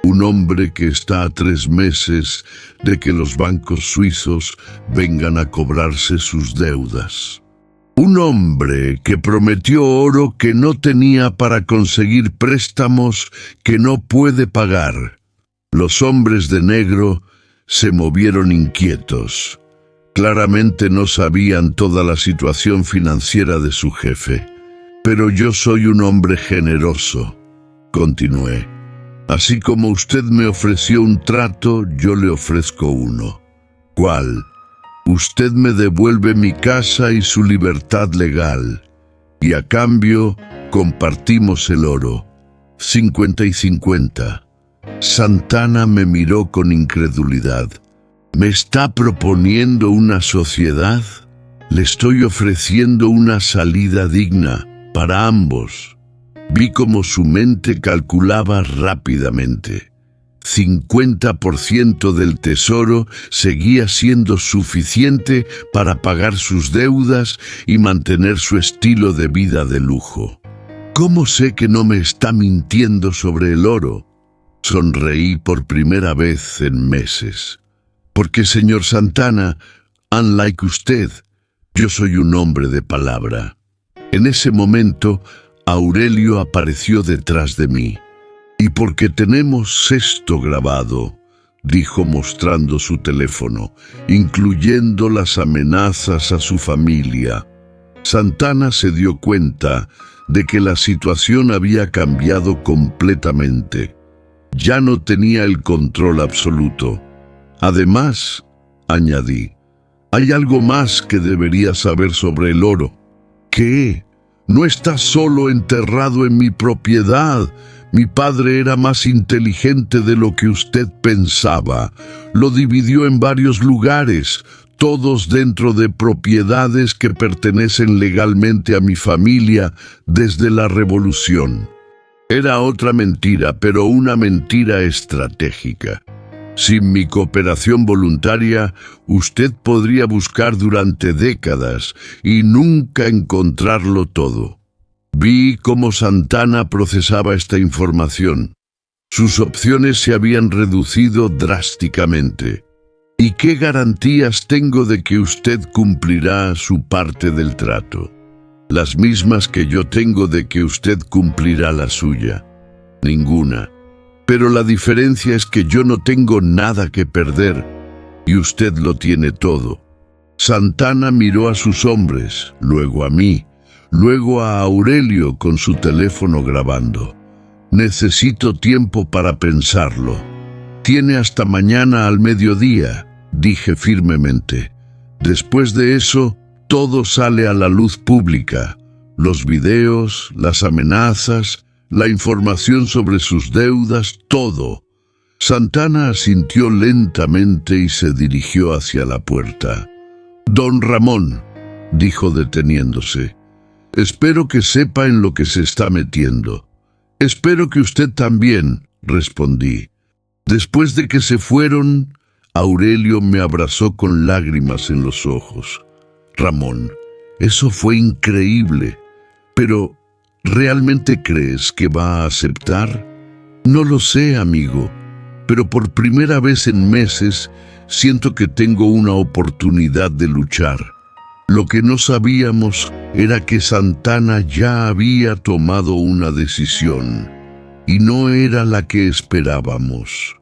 Un hombre que está a 3 meses de que los bancos suizos vengan a cobrarse sus deudas. Un hombre que prometió oro que no tenía para conseguir préstamos que no puede pagar. Los hombres de negro se movieron inquietos. Claramente no sabían toda la situación financiera de su jefe. Pero yo soy un hombre generoso, continué. Así como usted me ofreció un trato, yo le ofrezco uno. ¿Cuál? Usted me devuelve mi casa y su libertad legal. Y a cambio, compartimos el oro. 50 y 50. Santana me miró con incredulidad. ¿Me está proponiendo una sociedad? Le estoy ofreciendo una salida digna para ambos. Vi cómo su mente calculaba rápidamente. 50% del tesoro seguía siendo suficiente para pagar sus deudas y mantener su estilo de vida de lujo. ¿Cómo sé que no me está mintiendo sobre el oro? Sonreí por primera vez en meses. Porque, señor Santana, unlike usted, yo soy un hombre de palabra. En ese momento, Aurelio apareció detrás de mí. Y porque tenemos esto grabado, dijo mostrando su teléfono, incluyendo las amenazas a su familia. Santana se dio cuenta de que la situación había cambiado completamente. Ya no tenía el control absoluto. Además, añadí, hay algo más que debería saber sobre el oro. ¿Qué? No está solo enterrado en mi propiedad. Mi padre era más inteligente de lo que usted pensaba. Lo dividió en varios lugares, todos dentro de propiedades que pertenecen legalmente a mi familia desde la Revolución. Era otra mentira, pero una mentira estratégica. Sin mi cooperación voluntaria, usted podría buscar durante décadas y nunca encontrarlo todo. Vi cómo Santana procesaba esta información. Sus opciones se habían reducido drásticamente. ¿Y qué garantías tengo de que usted cumplirá su parte del trato? Las mismas que yo tengo de que usted cumplirá la suya. Ninguna. Pero la diferencia es que yo no tengo nada que perder y usted lo tiene todo. Santana miró a sus hombres, luego a mí, luego a Aurelio con su teléfono grabando. Necesito tiempo para pensarlo. Tiene hasta mañana al mediodía, dije firmemente. Después de eso, todo sale a la luz pública. Los videos, las amenazas, la información sobre sus deudas, todo. Santana asintió lentamente y se dirigió hacia la puerta. «Don Ramón», dijo deteniéndose, «espero que sepa en lo que se está metiendo». «Espero que usted también», respondí. Después de que se fueron, Aurelio me abrazó con lágrimas en los ojos. «Ramón, eso fue increíble, pero ¿realmente crees que va a aceptar?» «No lo sé, amigo, pero por primera vez en meses siento que tengo una oportunidad de luchar». Lo que no sabíamos era que Santana ya había tomado una decisión, y no era la que esperábamos.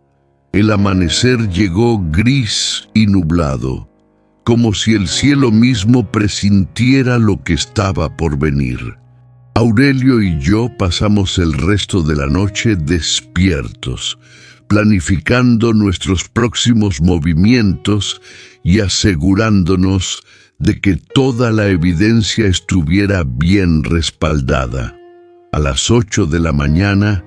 El amanecer llegó gris y nublado, como si el cielo mismo presintiera lo que estaba por venir. Aurelio y yo pasamos el resto de la noche despiertos, planificando nuestros próximos movimientos y asegurándonos de que toda la evidencia estuviera bien respaldada. A las 8 de la mañana,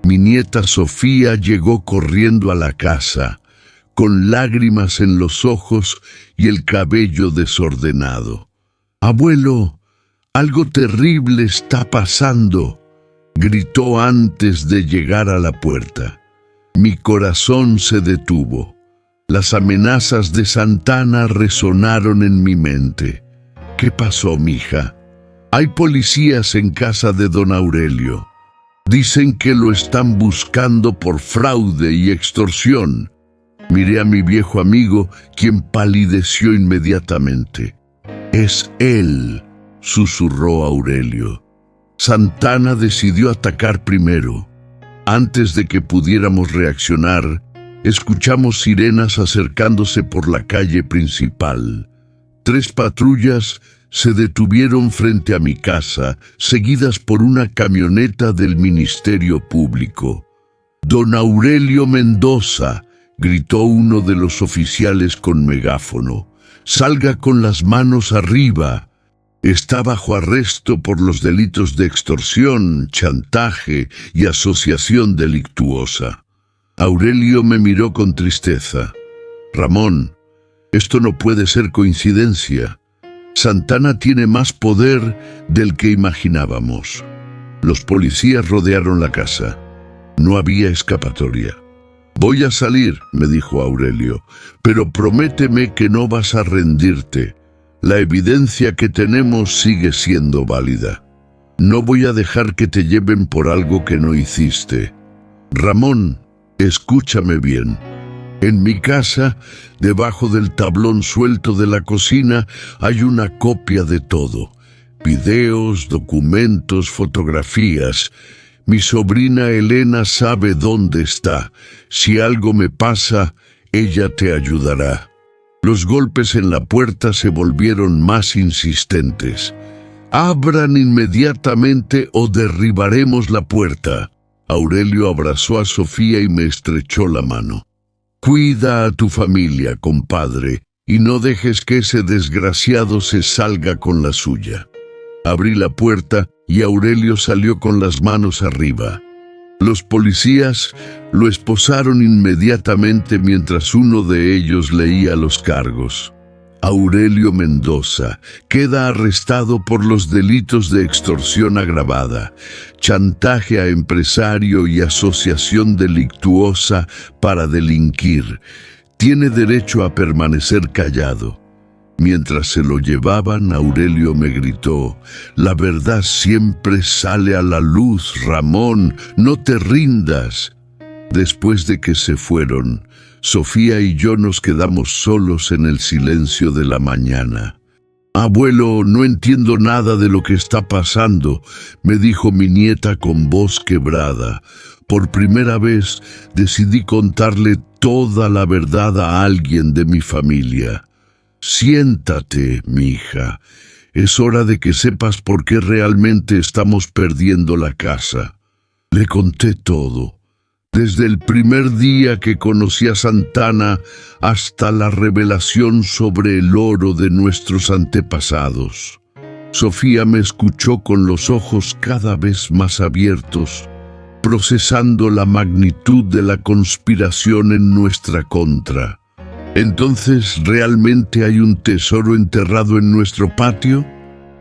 mi nieta Sofía llegó corriendo a la casa, con lágrimas en los ojos y el cabello desordenado. «Abuelo, algo terrible está pasando», gritó antes de llegar a la puerta. Mi corazón se detuvo. Las amenazas de Santana resonaron en mi mente. «¿Qué pasó, mija?» «Hay policías en casa de don Aurelio. Dicen que lo están buscando por fraude y extorsión». Miré a mi viejo amigo, quien palideció inmediatamente. «Es él», susurró Aurelio. Santana decidió atacar primero. Antes de que pudiéramos reaccionar, escuchamos sirenas acercándose por la calle principal. 3 patrullas se detuvieron frente a mi casa, seguidas por una camioneta del Ministerio Público. «Don Aurelio Mendoza», gritó uno de los oficiales con megáfono, «salga con las manos arriba. Está bajo arresto por los delitos de extorsión, chantaje y asociación delictuosa». Aurelio me miró con tristeza. «Ramón, esto no puede ser coincidencia. Santana tiene más poder del que imaginábamos». Los policías rodearon la casa. No había escapatoria. «Voy a salir», me dijo Aurelio, «pero prométeme que no vas a rendirte. La evidencia que tenemos sigue siendo válida. No voy a dejar que te lleven por algo que no hiciste. Ramón, escúchame bien. En mi casa, debajo del tablón suelto de la cocina, hay una copia de todo. Videos, documentos, fotografías. Mi sobrina Elena sabe dónde está. Si algo me pasa, ella te ayudará». Los golpes en la puerta se volvieron más insistentes. Abran inmediatamente o derribaremos la puerta. Aurelio abrazó a Sofía y me estrechó la mano. Cuida a tu familia, compadre, y no dejes que ese desgraciado se salga con la suya. Abrí la puerta y Aurelio salió con las manos arriba. Los policías lo esposaron inmediatamente mientras uno de ellos leía los cargos. Aurelio Mendoza queda arrestado por los delitos de extorsión agravada, chantaje a empresario y asociación delictuosa para delinquir. Tiene derecho a permanecer callado. Mientras se lo llevaban, Aurelio me gritó: «La verdad siempre sale a la luz, Ramón, no te rindas». Después de que se fueron, Sofía y yo nos quedamos solos en el silencio de la mañana. «Abuelo, no entiendo nada de lo que está pasando», me dijo mi nieta con voz quebrada. Por primera vez decidí contarle toda la verdad a alguien de mi familia. «Siéntate, mi hija. Es hora de que sepas por qué realmente estamos perdiendo la casa». Le conté todo, desde el primer día que conocí a Santana hasta la revelación sobre el oro de nuestros antepasados. Sofía me escuchó con los ojos cada vez más abiertos, procesando la magnitud de la conspiración en nuestra contra. «¿Entonces realmente hay un tesoro enterrado en nuestro patio?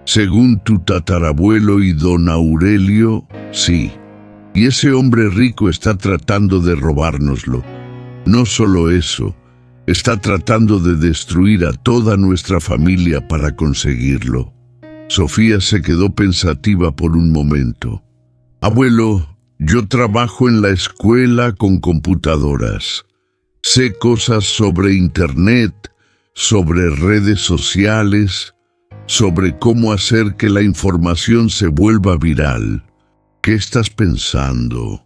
Según tu tatarabuelo y don Aurelio, sí. Y ese hombre rico está tratando de robárnoslo. No solo eso, está tratando de destruir a toda nuestra familia para conseguirlo». Sofía se quedó pensativa por un momento. «Abuelo, yo trabajo en la escuela con computadoras. Sé cosas sobre Internet, sobre redes sociales, sobre cómo hacer que la información se vuelva viral. ¿Qué estás pensando?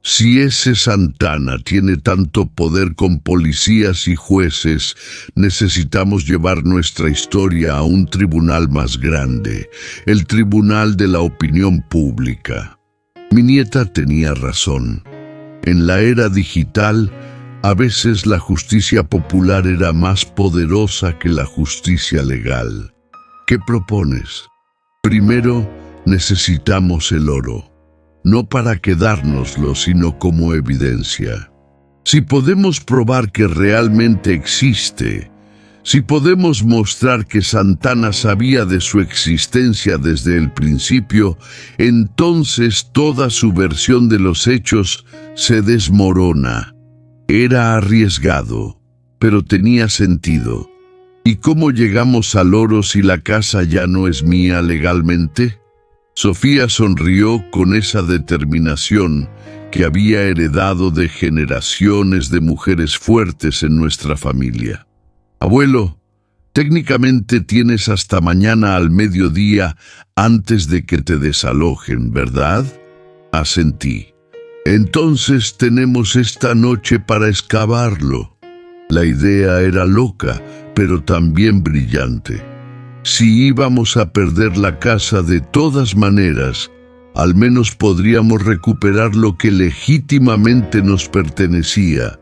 Si ese Santana tiene tanto poder con policías y jueces, necesitamos llevar nuestra historia a un tribunal más grande, el tribunal de la opinión pública». Mi nieta tenía razón. En la era digital, a veces la justicia popular era más poderosa que la justicia legal. ¿Qué propones? Primero, necesitamos el oro, no para quedárnoslo, sino como evidencia. Si podemos probar que realmente existe, si podemos mostrar que Santana sabía de su existencia desde el principio, entonces toda su versión de los hechos se desmorona. Era arriesgado, pero tenía sentido. ¿Y cómo llegamos al oro si la casa ya no es mía legalmente? Sofía sonrió con esa determinación que había heredado de generaciones de mujeres fuertes en nuestra familia. «Abuelo, técnicamente tienes hasta mañana al mediodía antes de que te desalojen, ¿verdad?». Asentí. «Entonces tenemos esta noche para excavarlo». La idea era loca, pero también brillante. Si íbamos a perder la casa de todas maneras, al menos podríamos recuperar lo que legítimamente nos pertenecía.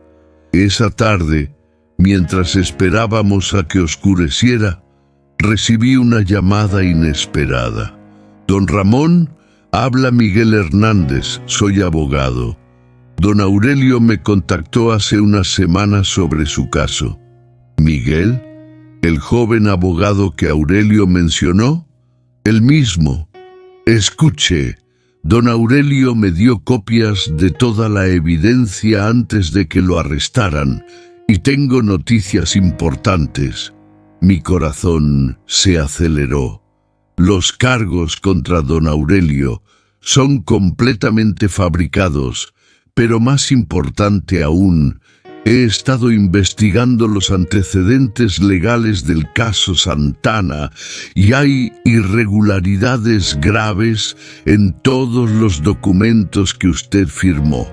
Esa tarde, mientras esperábamos a que oscureciera, recibí una llamada inesperada. «Don Ramón, habla Miguel Hernández, soy abogado. Don Aurelio me contactó hace unas semanas sobre su caso». «¿Miguel? ¿El joven abogado que Aurelio mencionó?» «El mismo. Escuche, don Aurelio me dio copias de toda la evidencia antes de que lo arrestaran, y tengo noticias importantes». Mi corazón se aceleró. Los cargos contra don Aurelio son completamente fabricados, pero más importante aún, he estado investigando los antecedentes legales del caso Santana y hay irregularidades graves en todos los documentos que usted firmó.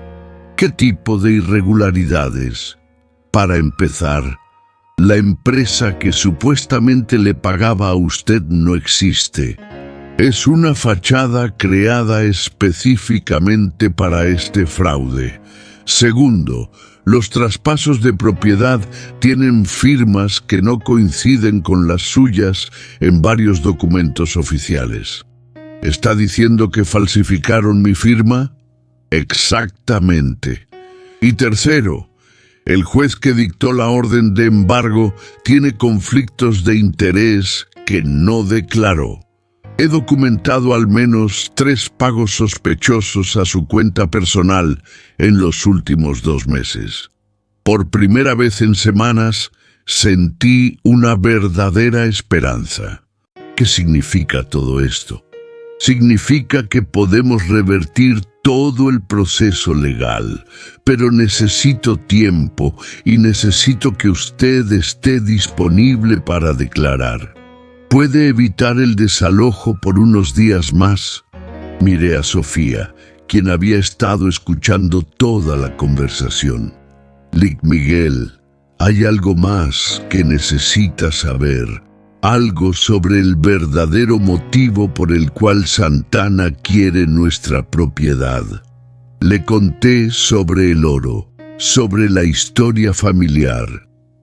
¿Qué tipo de irregularidades? Para empezar, la empresa que supuestamente le pagaba a usted no existe. Es una fachada creada específicamente para este fraude. Segundo, los traspasos de propiedad tienen firmas que no coinciden con las suyas en varios documentos oficiales. ¿Está diciendo que falsificaron mi firma? Exactamente. Y tercero, el juez que dictó la orden de embargo tiene conflictos de interés que no declaró. He documentado al menos 3 pagos sospechosos a su cuenta personal en los últimos 2 meses. Por primera vez en semanas, sentí una verdadera esperanza. ¿Qué significa todo esto? Significa que podemos revertir todo el proceso legal, pero necesito tiempo y necesito que usted esté disponible para declarar. ¿Puede evitar el desalojo por unos días más? Miré a Sofía, quien había estado escuchando toda la conversación. Lic Miguel, hay algo más que necesita saber. Algo sobre el verdadero motivo por el cual Santana quiere nuestra propiedad. Le conté sobre el oro, sobre la historia familiar,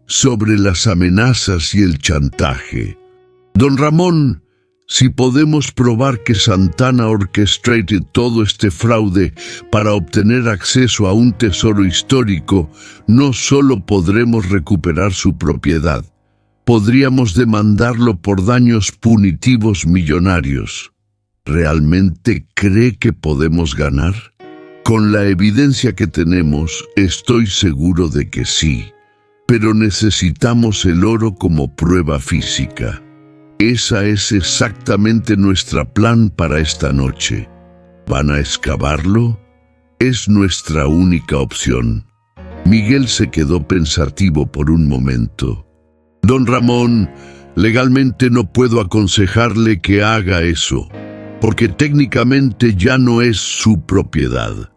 sobre las amenazas y el chantaje. Don Ramón, si podemos probar que Santana orchestrated todo este fraude para obtener acceso a un tesoro histórico, no solo podremos recuperar su propiedad, podríamos demandarlo por daños punitivos millonarios. ¿Realmente cree que podemos ganar? Con la evidencia que tenemos, estoy seguro de que sí, pero necesitamos el oro como prueba física. Esa es exactamente nuestro plan para esta noche. ¿Van a excavarlo? Es nuestra única opción. Miguel se quedó pensativo por un momento. Don Ramón, legalmente no puedo aconsejarle que haga eso, porque técnicamente ya no es su propiedad.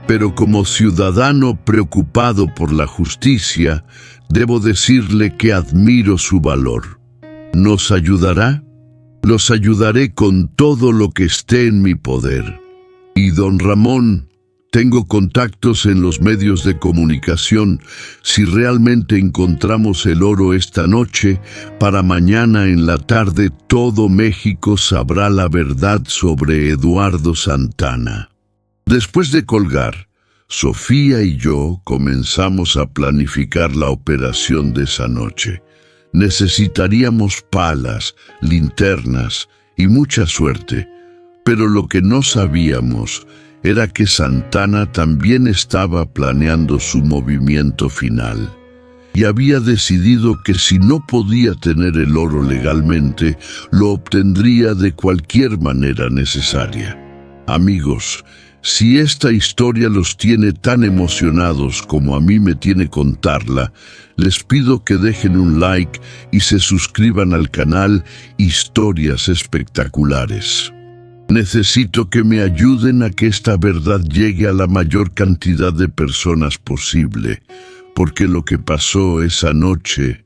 Pero como ciudadano preocupado por la justicia, debo decirle que admiro su valor. ¿Nos ayudará? Los ayudaré con todo lo que esté en mi poder. Y don Ramón, tengo contactos en los medios de comunicación. Si realmente encontramos el oro esta noche, para mañana en la tarde todo México sabrá la verdad sobre Eduardo Santana. Después de colgar, Sofía y yo comenzamos a planificar la operación de esa noche. Necesitaríamos palas, linternas y mucha suerte, pero lo que no sabíamos era que Santana también estaba planeando su movimiento final y había decidido que si no podía tener el oro legalmente, lo obtendría de cualquier manera necesaria. Amigos, si esta historia los tiene tan emocionados como a mí me tiene contarla, les pido que dejen un like y se suscriban al canal Historias Espectaculares. Necesito que me ayuden a que esta verdad llegue a la mayor cantidad de personas posible, porque lo que pasó esa noche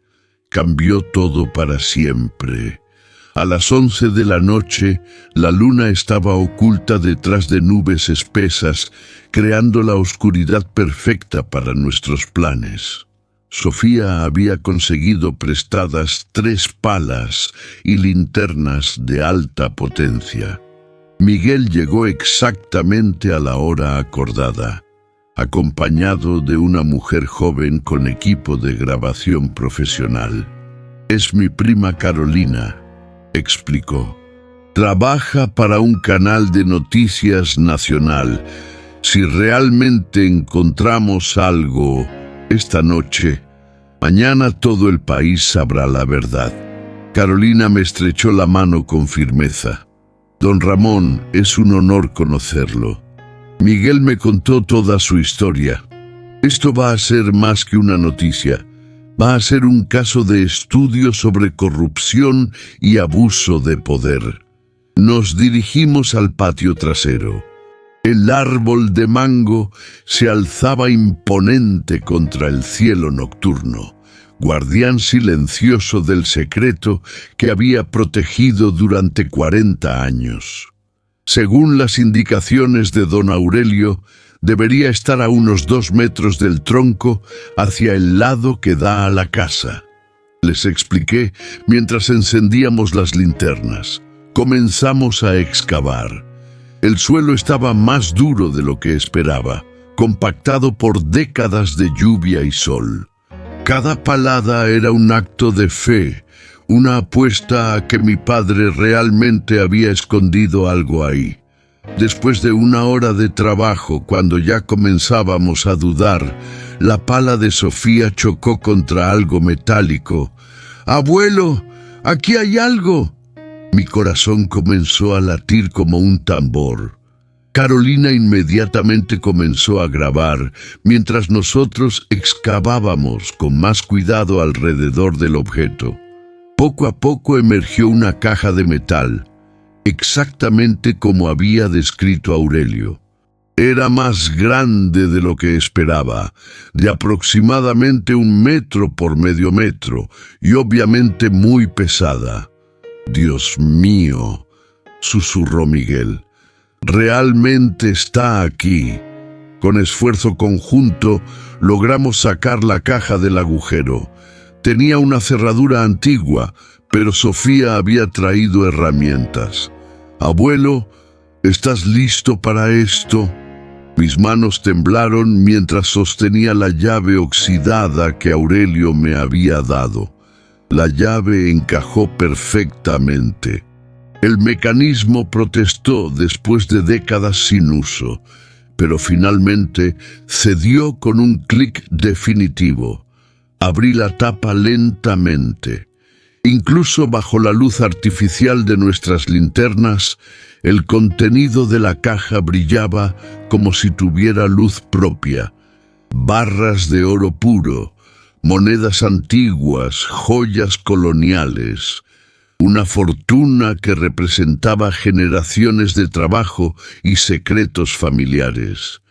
cambió todo para siempre. A las 11 de la noche, la luna estaba oculta detrás de nubes espesas, creando la oscuridad perfecta para nuestros planes. Sofía había conseguido prestadas 3 palas y linternas de alta potencia. Miguel llegó exactamente a la hora acordada, acompañado de una mujer joven con equipo de grabación profesional. Es mi prima Carolina, explicó. Trabaja para un canal de noticias nacional. Si realmente encontramos algo esta noche, mañana todo el país sabrá la verdad. Carolina me estrechó la mano con firmeza. Don Ramón, es un honor conocerlo. Miguel me contó toda su historia. Esto va a ser más que una noticia. Va a ser un caso de estudio sobre corrupción y abuso de poder. Nos dirigimos al patio trasero. El árbol de mango se alzaba imponente contra el cielo nocturno, guardián silencioso del secreto que había protegido durante 40 años. Según las indicaciones de don Aurelio, debería estar a unos 2 metros del tronco hacia el lado que da a la casa. Les expliqué mientras encendíamos las linternas. Comenzamos a excavar. El suelo estaba más duro de lo que esperaba, compactado por décadas de lluvia y sol. Cada palada era un acto de fe, una apuesta a que mi padre realmente había escondido algo ahí. Después de 1 hora de trabajo, cuando ya comenzábamos a dudar, la pala de Sofía chocó contra algo metálico. ¡Abuelo! ¡Aquí hay algo! Mi corazón comenzó a latir como un tambor. Carolina inmediatamente comenzó a grabar, mientras nosotros excavábamos con más cuidado alrededor del objeto. Poco a poco emergió una caja de metal, exactamente como había descrito Aurelio. Era más grande de lo que esperaba, de aproximadamente 1 metro por medio metro, y obviamente muy pesada. «Dios mío», susurró Miguel, «realmente está aquí». Con esfuerzo conjunto, logramos sacar la caja del agujero. Tenía una cerradura antigua, pero Sofía había traído herramientas. «Abuelo, ¿estás listo para esto?» Mis manos temblaron mientras sostenía la llave oxidada que Aurelio me había dado. La llave encajó perfectamente. El mecanismo protestó después de décadas sin uso, pero finalmente cedió con un clic definitivo. Abrí la tapa lentamente. Incluso bajo la luz artificial de nuestras linternas, el contenido de la caja brillaba como si tuviera luz propia. Barras de oro puro, monedas antiguas, joyas coloniales, una fortuna que representaba generaciones de trabajo y secretos familiares.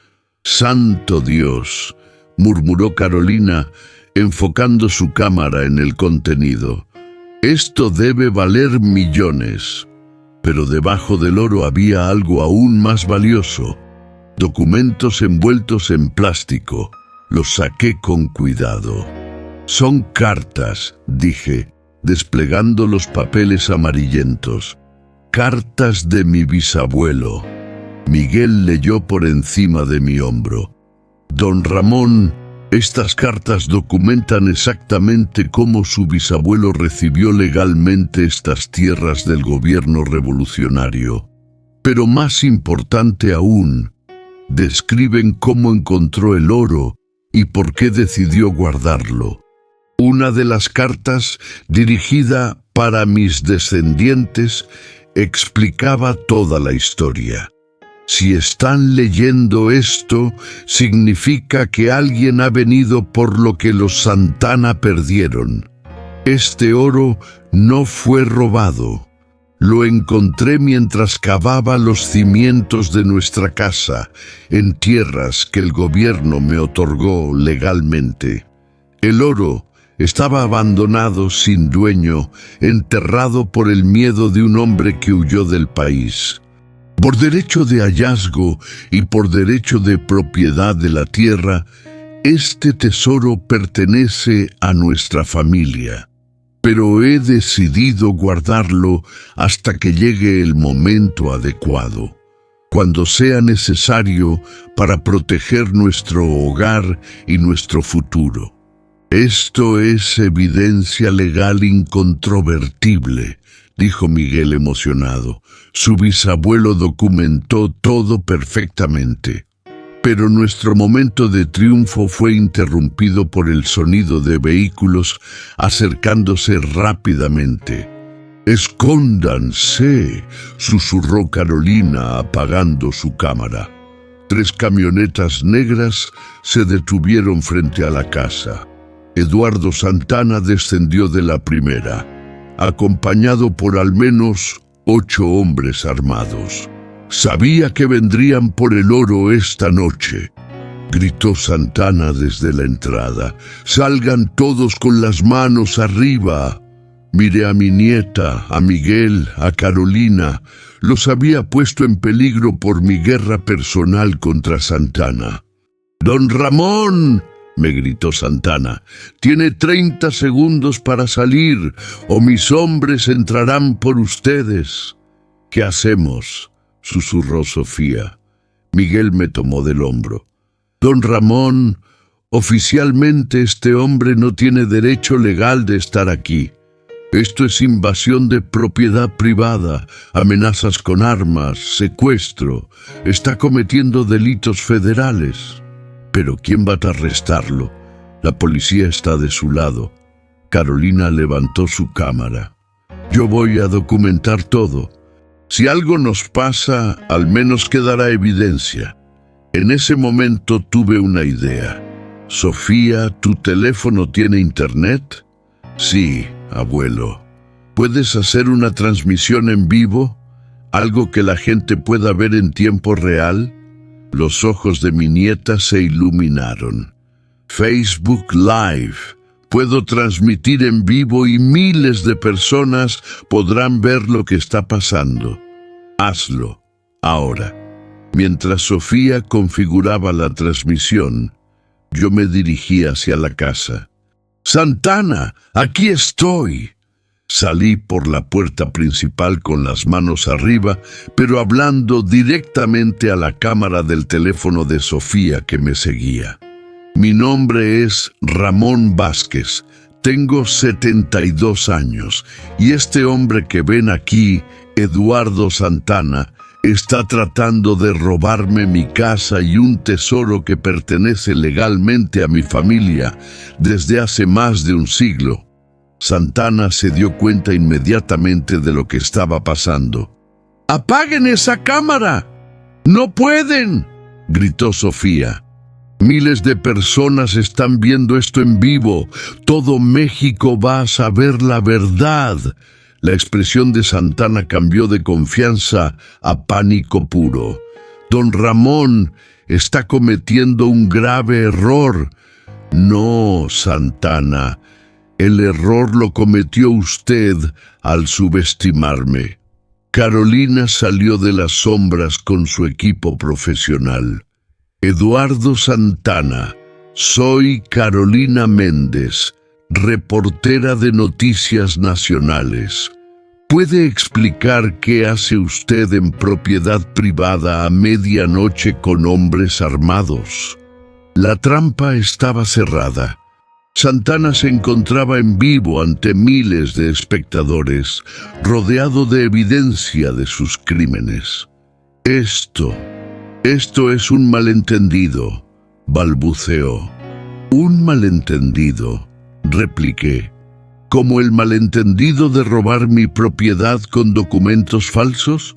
«¡Santo Dios!», murmuró Carolina, enfocando su cámara en el contenido. «Esto debe valer millones». Pero debajo del oro había algo aún más valioso. Documentos envueltos en plástico. Los saqué con cuidado. «Son cartas», dije, desplegando los papeles amarillentos. «Cartas de mi bisabuelo». Miguel leyó por encima de mi hombro. «Don Ramón, estas cartas documentan exactamente cómo su bisabuelo recibió legalmente estas tierras del gobierno revolucionario. Pero más importante aún, describen cómo encontró el oro y por qué decidió guardarlo. Una de las cartas, dirigida para mis descendientes, explicaba toda la historia. Si están leyendo esto, significa que alguien ha venido por lo que los Santana perdieron. Este oro no fue robado. Lo encontré mientras cavaba los cimientos de nuestra casa, en tierras que el gobierno me otorgó legalmente. El oro estaba abandonado sin dueño, enterrado por el miedo de un hombre que huyó del país. Por derecho de hallazgo y por derecho de propiedad de la tierra, este tesoro pertenece a nuestra familia. Pero he decidido guardarlo hasta que llegue el momento adecuado, cuando sea necesario para proteger nuestro hogar y nuestro futuro. Esto es evidencia legal incontrovertible», dijo Miguel emocionado. «Su bisabuelo documentó todo perfectamente». Pero nuestro momento de triunfo fue interrumpido por el sonido de vehículos acercándose rápidamente. «¡Escóndanse!», susurró Carolina apagando su cámara. 3 camionetas negras se detuvieron frente a la casa. Eduardo Santana descendió de la primera, acompañado por al menos 8 hombres armados. «Sabía que vendrían por el oro esta noche», gritó Santana desde la entrada. ¡Salgan todos con las manos arriba! Miré a mi nieta, a Miguel, a Carolina. Los había puesto en peligro por mi guerra personal contra Santana. «¡Don Ramón!», me gritó Santana. «Tiene 30 segundos para salir, o mis hombres entrarán por ustedes». «¿Qué hacemos?», susurró Sofía. Miguel me tomó del hombro. «Don Ramón, oficialmente este hombre no tiene derecho legal de estar aquí. Esto es invasión de propiedad privada, amenazas con armas, secuestro. Está cometiendo delitos federales». «¿Pero quién va a arrestarlo? La policía está de su lado». Carolina levantó su cámara. «Yo voy a documentar todo. Si algo nos pasa, al menos quedará evidencia». En ese momento tuve una idea. «Sofía, ¿tu teléfono tiene internet?» «Sí, abuelo». «¿Puedes hacer una transmisión en vivo? ¿Algo que la gente pueda ver en tiempo real?» Los ojos de mi nieta se iluminaron. «Facebook Live. Puedo transmitir en vivo y miles de personas podrán ver lo que está pasando». «Hazlo, ahora». Mientras Sofía configuraba la transmisión, yo me dirigí hacia la casa. «Santana, aquí estoy». Salí por la puerta principal con las manos arriba, pero hablando directamente a la cámara del teléfono de Sofía que me seguía. «Mi nombre es Ramón Vázquez, tengo 72 años, y este hombre que ven aquí, Eduardo Santana, está tratando de robarme mi casa y un tesoro que pertenece legalmente a mi familia desde hace más de un siglo». Santana se dio cuenta inmediatamente de lo que estaba pasando. «¡Apaguen esa cámara! ¡No pueden!», gritó Sofía. «Miles de personas están viendo esto en vivo. Todo México va a saber la verdad». La expresión de Santana cambió de confianza a pánico puro. «Don Ramón está cometiendo un grave error». «No, Santana. El error lo cometió usted al subestimarme». Carolina salió de las sombras con su equipo profesional. «Eduardo Santana, soy Carolina Méndez, reportera de Noticias Nacionales. ¿Puede explicar qué hace usted en propiedad privada a medianoche con hombres armados?» La trampa estaba cerrada. Santana se encontraba en vivo ante miles de espectadores, rodeado de evidencia de sus crímenes. Esto es un malentendido», balbuceó. «¿Un malentendido?», repliqué. «¿Como el malentendido de robar mi propiedad con documentos falsos?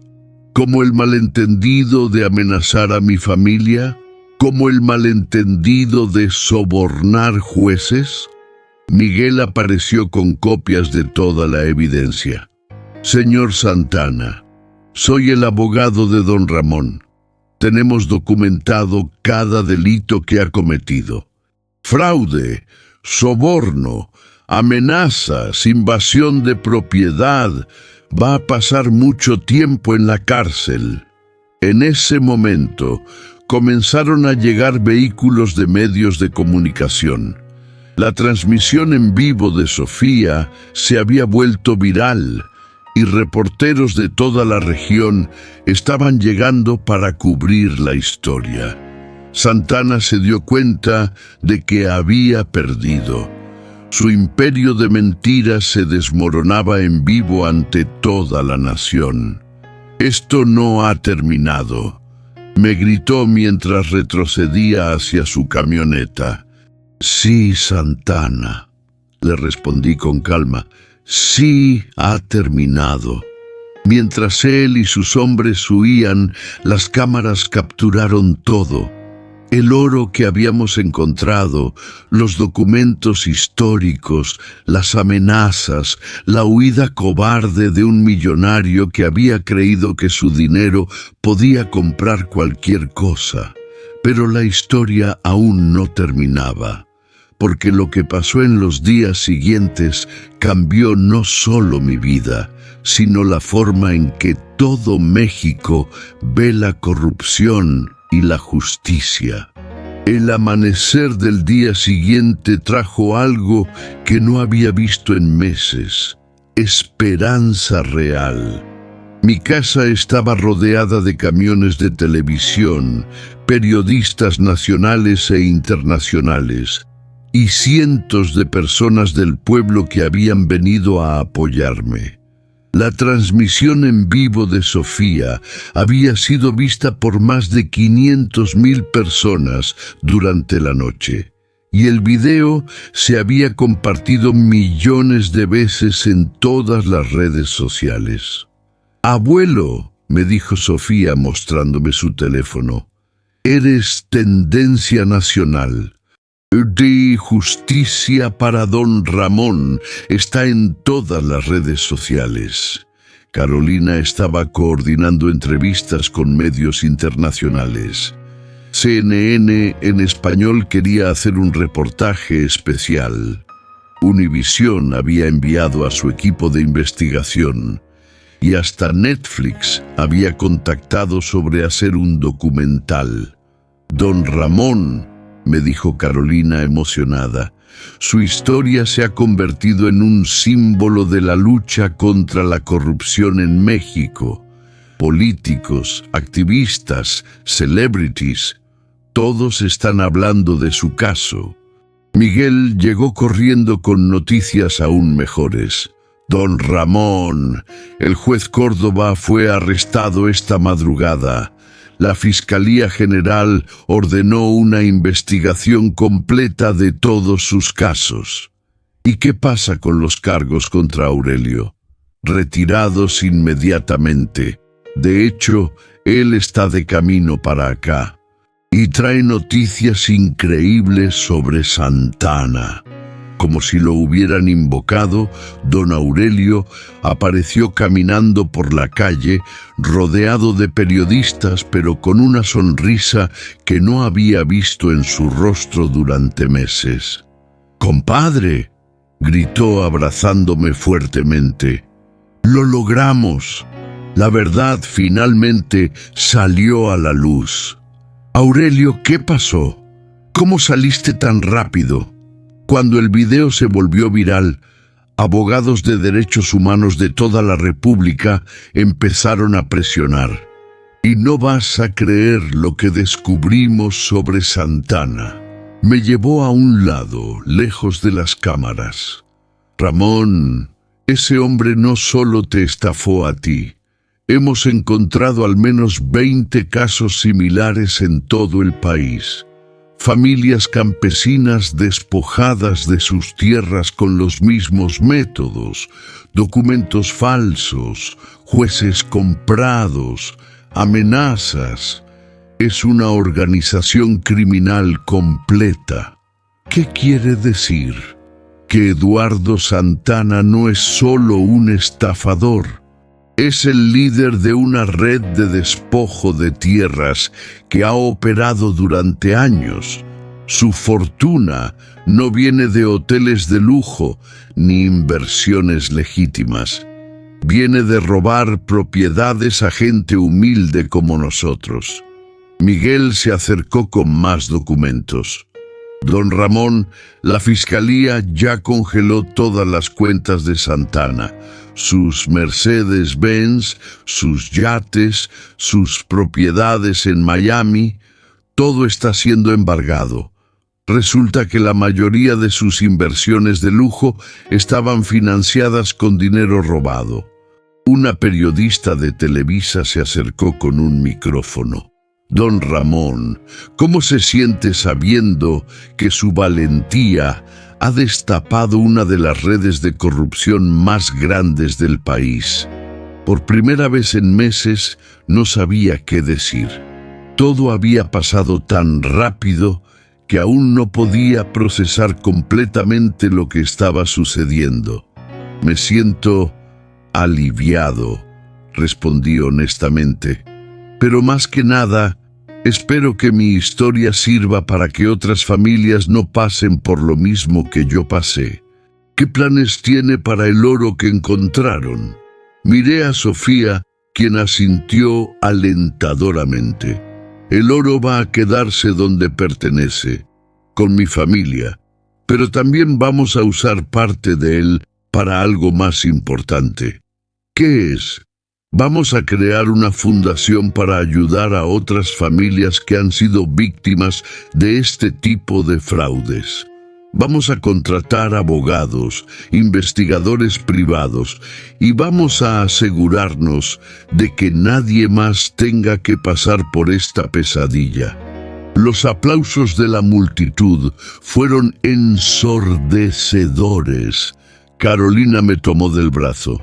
¿Como el malentendido de amenazar a mi familia? ¿Como el malentendido de sobornar jueces?». Miguel apareció con copias de toda la evidencia. «Señor Santana, soy el abogado de don Ramón. Tenemos documentado cada delito que ha cometido. Fraude, soborno, amenazas, invasión de propiedad. Va a pasar mucho tiempo en la cárcel». En ese momento, comenzaron a llegar vehículos de medios de comunicación. La transmisión en vivo de Sofía se había vuelto viral y reporteros de toda la región estaban llegando para cubrir la historia. Santana se dio cuenta de que había perdido. Su imperio de mentiras se desmoronaba en vivo ante toda la nación. «Esto no ha terminado», me gritó mientras retrocedía hacia su camioneta. «Sí, Santana», le respondí con calma. «Sí ha terminado». Mientras él y sus hombres huían, las cámaras capturaron todo. El oro que habíamos encontrado, los documentos históricos, las amenazas, la huida cobarde de un millonario que había creído que su dinero podía comprar cualquier cosa. Pero la historia aún no terminaba, porque lo que pasó en los días siguientes cambió no solo mi vida, sino la forma en que todo México ve la corrupción y la justicia. El amanecer del día siguiente trajo algo que no había visto en meses: esperanza real. Mi casa estaba rodeada de camiones de televisión, periodistas nacionales e internacionales, y cientos de personas del pueblo que habían venido a apoyarme. La transmisión en vivo de Sofía había sido vista por más de 500,000 personas durante la noche, y el video se había compartido millones de veces en todas las redes sociales. «Abuelo», me dijo Sofía mostrándome su teléfono, «eres tendencia nacional. De justicia para don Ramón está en todas las redes sociales». Carolina estaba coordinando entrevistas con medios internacionales. CNN en español quería hacer un reportaje especial. Univisión había enviado a su equipo de investigación. Y hasta Netflix había contactado sobre hacer un documental. «Don Ramón», me dijo Carolina emocionada, «su historia se ha convertido en un símbolo de la lucha contra la corrupción en México. Políticos, activistas, celebrities, todos están hablando de su caso». Miguel llegó corriendo con noticias aún mejores. «Don Ramón, el juez Córdoba fue arrestado esta madrugada. La Fiscalía General ordenó una investigación completa de todos sus casos». «¿Y qué pasa con los cargos contra Aurelio?» «Retirados inmediatamente. De hecho, él está de camino para acá. Y trae noticias increíbles sobre Santana». Como si lo hubieran invocado, don Aurelio apareció caminando por la calle, rodeado de periodistas, pero con una sonrisa que no había visto en su rostro durante meses. «Compadre», gritó abrazándome fuertemente, «lo logramos. La verdad finalmente salió a la luz». «Aurelio, ¿qué pasó? ¿Cómo saliste tan rápido?» Cuando el video se volvió viral, abogados de derechos humanos de toda la República empezaron a presionar. «Y no vas a creer lo que descubrimos sobre Santana». Me llevó a un lado, lejos de las cámaras. «Ramón, ese hombre no solo te estafó a ti. Hemos encontrado al menos 20 casos similares en todo el país. Familias campesinas despojadas de sus tierras con los mismos métodos, documentos falsos, jueces comprados, amenazas. Es una organización criminal completa». «¿Qué quiere decir? ¿Que Eduardo Santana no es solo un estafador? Es el líder de una red de despojo de tierras que ha operado durante años. Su fortuna no viene de hoteles de lujo ni inversiones legítimas. Viene de robar propiedades a gente humilde como nosotros». Miguel se acercó con más documentos. «Don Ramón, la Fiscalía ya congeló todas las cuentas de Santana, sus Mercedes-Benz, sus yates, sus propiedades en Miami. Todo está siendo embargado. Resulta que la mayoría de sus inversiones de lujo estaban financiadas con dinero robado». Una periodista de Televisa se acercó con un micrófono. «Don Ramón, ¿cómo se siente sabiendo que su valentía ha destapado una de las redes de corrupción más grandes del país?» Por primera vez en meses no sabía qué decir. Todo había pasado tan rápido que aún no podía procesar completamente lo que estaba sucediendo. «Me siento aliviado», respondí honestamente. «Pero más que nada, Espero que mi historia sirva para que otras familias no pasen por lo mismo que yo pasé. ¿Qué planes tiene para el oro que encontraron? Miré a Sofía, quien asintió alentadoramente. El oro va a quedarse donde pertenece, con mi familia, pero también vamos a usar parte de él para algo más importante. ¿Qué es? Vamos a crear una fundación para ayudar a otras familias que han sido víctimas de este tipo de fraudes. Vamos a contratar abogados, investigadores privados y vamos a asegurarnos de que nadie más tenga que pasar por esta pesadilla. Los aplausos de la multitud fueron ensordecedores. Carolina me tomó del brazo.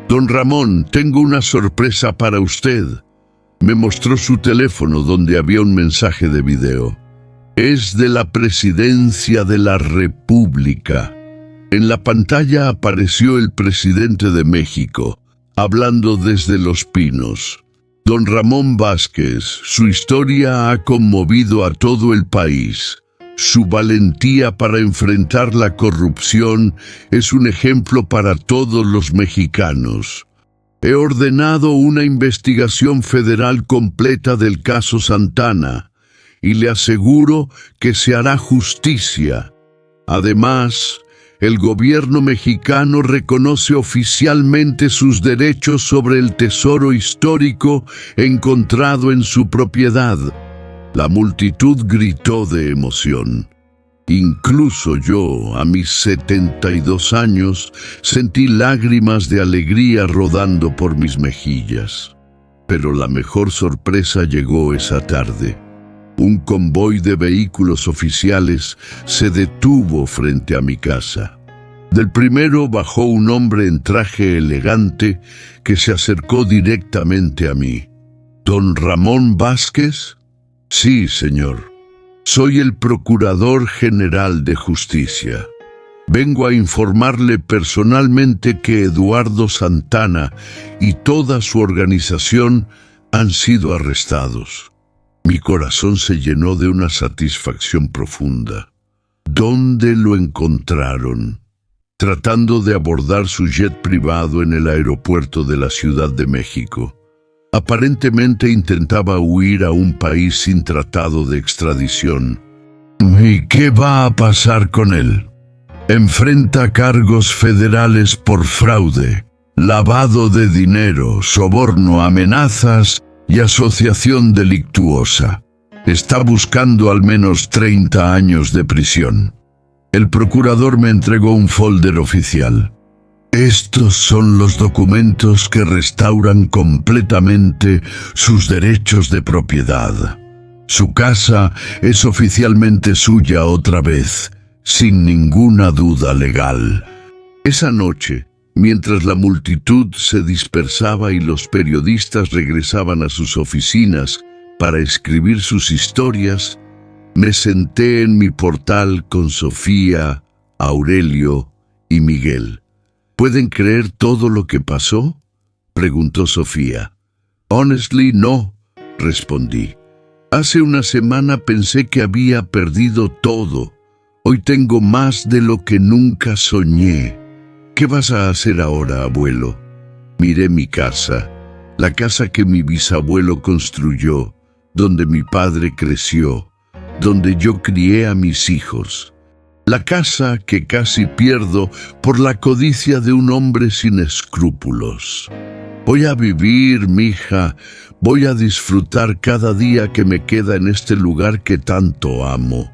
«Don Ramón, tengo una sorpresa para usted». Me mostró su teléfono donde había un mensaje de video. «Es de la Presidencia de la República». En la pantalla apareció el presidente de México, hablando desde Los Pinos. Don Ramón Vázquez, su historia ha conmovido a todo el país. Su valentía para enfrentar la corrupción es un ejemplo para todos los mexicanos. He ordenado una investigación federal completa del caso Santana y le aseguro que se hará justicia. Además, el gobierno mexicano reconoce oficialmente sus derechos sobre el tesoro histórico encontrado en su propiedad. La multitud gritó de emoción. Incluso yo, a mis 72 años, sentí lágrimas de alegría rodando por mis mejillas. Pero la mejor sorpresa llegó esa tarde. Un convoy de vehículos oficiales se detuvo frente a mi casa. Del primero bajó un hombre en traje elegante que se acercó directamente a mí. ¿Don Ramón Vázquez? Sí, señor. Soy el Procurador General de Justicia. Vengo a informarle personalmente que Eduardo Santana y toda su organización han sido arrestados. Mi corazón se llenó de una satisfacción profunda. ¿Dónde lo encontraron? Tratando de abordar su jet privado en el aeropuerto de la Ciudad de México. Aparentemente intentaba huir a un país sin tratado de extradición. ¿Y qué va a pasar con él? Enfrenta cargos federales por fraude, lavado de dinero, soborno, amenazas y asociación delictuosa. Está buscando al menos 30 años de prisión. El procurador me entregó un folder oficial. Estos son los documentos que restauran completamente sus derechos de propiedad. Su casa es oficialmente suya otra vez, sin ninguna duda legal. Esa noche, mientras la multitud se dispersaba y los periodistas regresaban a sus oficinas para escribir sus historias, me senté en mi portal con Sofía, Aurelio y Miguel. ¿Pueden creer todo lo que pasó?, preguntó Sofía. Honestly, no, respondí. Hace una semana pensé que había perdido todo. Hoy tengo más de lo que nunca soñé. ¿Qué vas a hacer ahora, abuelo? Miré mi casa, la casa que mi bisabuelo construyó, donde mi padre creció, donde yo crié a mis hijos. La casa que casi pierdo por la codicia de un hombre sin escrúpulos. Voy a vivir, mija, voy a disfrutar cada día que me queda en este lugar que tanto amo.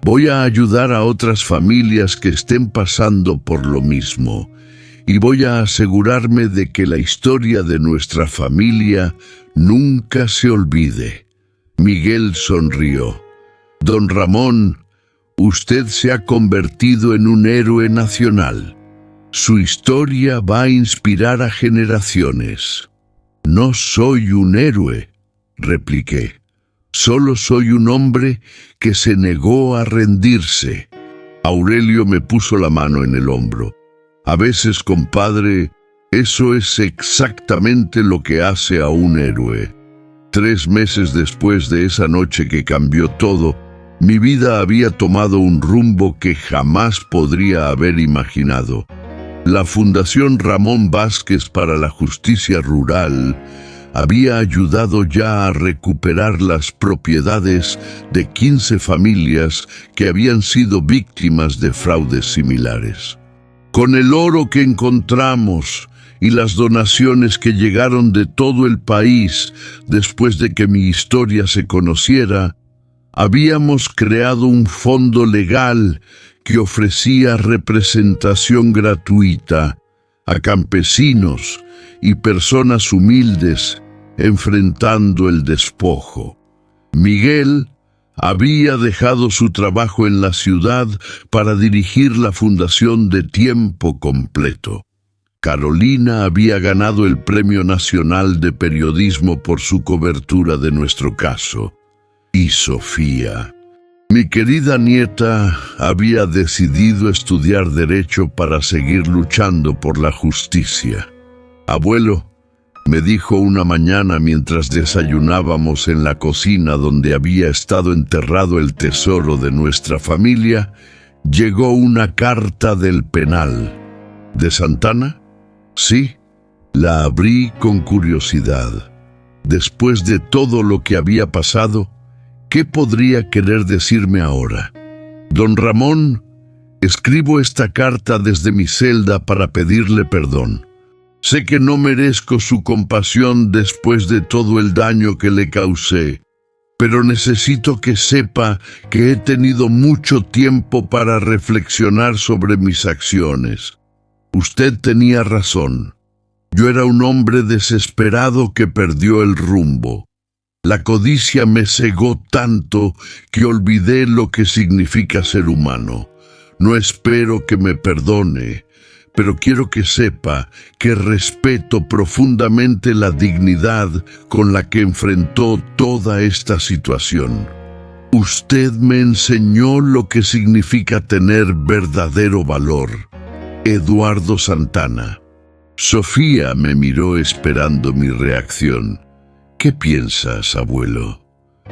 Voy a ayudar a otras familias que estén pasando por lo mismo. Y voy a asegurarme de que la historia de nuestra familia nunca se olvide. Miguel sonrió. Don Ramón, usted se ha convertido en un héroe nacional. Su historia va a inspirar a generaciones. No soy un héroe, repliqué. Solo soy un hombre que se negó a rendirse. Aurelio me puso la mano en el hombro. A veces, compadre, eso es exactamente lo que hace a un héroe. 3 meses después de esa noche que cambió todo, mi vida había tomado un rumbo que jamás podría haber imaginado. La Fundación Ramón Vázquez para la Justicia Rural había ayudado ya a recuperar las propiedades de 15 familias que habían sido víctimas de fraudes similares. Con el oro que encontramos y las donaciones que llegaron de todo el país después de que mi historia se conociera, habíamos creado un fondo legal que ofrecía representación gratuita a campesinos y personas humildes enfrentando el despojo. Miguel había dejado su trabajo en la ciudad para dirigir la fundación de tiempo completo. Carolina había ganado el Premio Nacional de Periodismo por su cobertura de nuestro caso. Y Sofía, mi querida nieta, había decidido estudiar Derecho para seguir luchando por la justicia. Abuelo, me dijo una mañana mientras desayunábamos en la cocina donde había estado enterrado el tesoro de nuestra familia, llegó una carta del penal. ¿De Santana? Sí, la abrí con curiosidad. Después de todo lo que había pasado, ¿qué podría querer decirme ahora? Don Ramón, escribo esta carta desde mi celda para pedirle perdón. Sé que no merezco su compasión después de todo el daño que le causé, pero necesito que sepa que he tenido mucho tiempo para reflexionar sobre mis acciones. Usted tenía razón. Yo era un hombre desesperado que perdió el rumbo. La codicia me cegó tanto que olvidé lo que significa ser humano. No espero que me perdone, pero quiero que sepa que respeto profundamente la dignidad con la que enfrentó toda esta situación. Usted me enseñó lo que significa tener verdadero valor. Eduardo Santana. Sofía me miró esperando mi reacción. ¿Qué piensas, abuelo?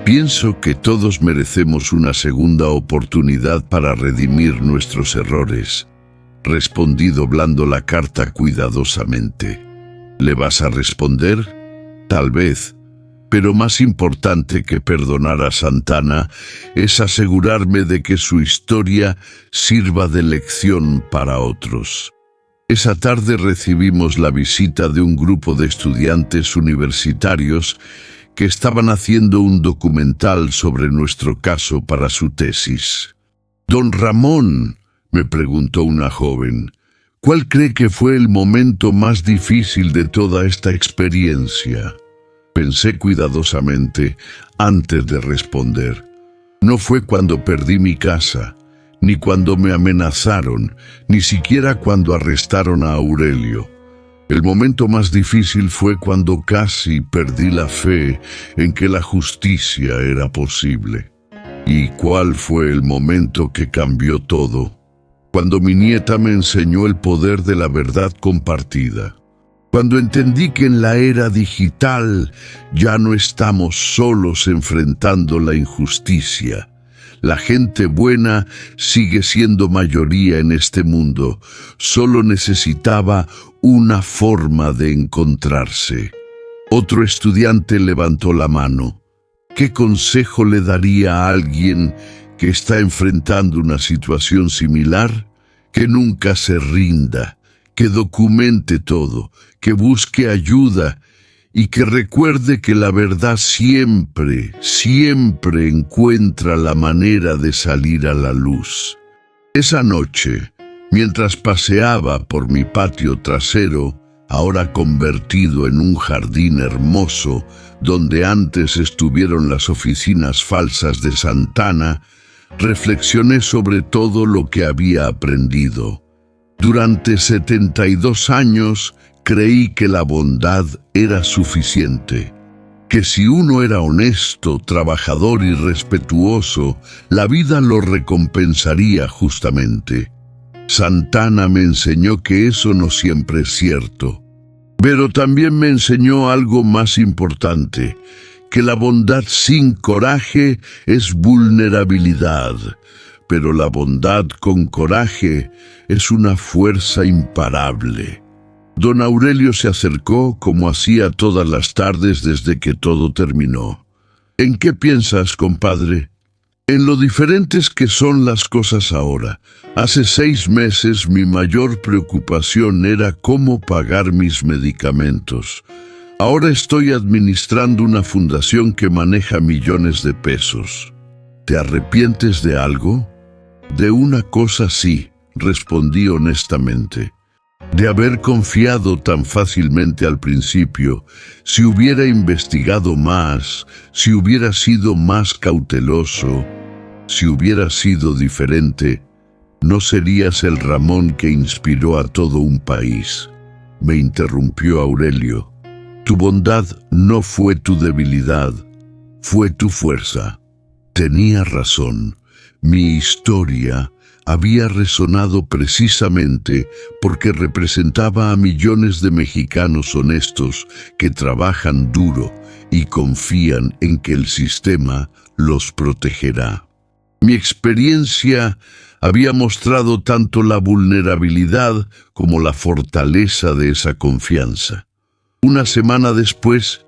Pienso que todos merecemos una segunda oportunidad para redimir nuestros errores. Respondí doblando la carta cuidadosamente. ¿Le vas a responder? Tal vez, pero más importante que perdonar a Santana es asegurarme de que su historia sirva de lección para otros. Esa tarde recibimos la visita de un grupo de estudiantes universitarios que estaban haciendo un documental sobre nuestro caso para su tesis. Don Ramón, me preguntó una joven, ¿cuál cree que fue el momento más difícil de toda esta experiencia? Pensé cuidadosamente antes de responder. No fue cuando perdí mi casa, ni cuando me amenazaron, ni siquiera cuando arrestaron a Aurelio. El momento más difícil fue cuando casi perdí la fe en que la justicia era posible. ¿Y cuál fue el momento que cambió todo? Cuando mi nieta me enseñó el poder de la verdad compartida. Cuando entendí que en la era digital ya no estamos solos enfrentando la injusticia. La gente buena sigue siendo mayoría en este mundo. Solo necesitaba una forma de encontrarse. Otro estudiante levantó la mano. ¿Qué consejo le daría a alguien que está enfrentando una situación similar? Que nunca se rinda, que documente todo, que busque ayuda y que recuerde que la verdad siempre, siempre encuentra la manera de salir a la luz. Esa noche, mientras paseaba por mi patio trasero, ahora convertido en un jardín hermoso, donde antes estuvieron las oficinas falsas de Santana, reflexioné sobre todo lo que había aprendido. Durante 72 años creí que la bondad era suficiente, que si uno era honesto, trabajador y respetuoso, la vida lo recompensaría justamente. Santana me enseñó que eso no siempre es cierto, pero también me enseñó algo más importante, que la bondad sin coraje es vulnerabilidad, pero la bondad con coraje es una fuerza imparable. Don Aurelio se acercó como hacía todas las tardes desde que todo terminó. ¿En qué piensas, compadre? En lo diferentes que son las cosas ahora. Hace 6 meses mi mayor preocupación era cómo pagar mis medicamentos. Ahora estoy administrando una fundación que maneja millones de pesos. ¿Te arrepientes de algo? De una cosa sí, respondí honestamente. De haber confiado tan fácilmente al principio, si hubiera investigado más, si hubiera sido más cauteloso, si hubiera sido diferente, no serías el Ramón que inspiró a todo un país. Me interrumpió Aurelio. Tu bondad no fue tu debilidad, fue tu fuerza. Tenía razón. Mi historia había resonado precisamente porque representaba a millones de mexicanos honestos que trabajan duro y confían en que el sistema los protegerá. Mi experiencia había mostrado tanto la vulnerabilidad como la fortaleza de esa confianza. Una semana después,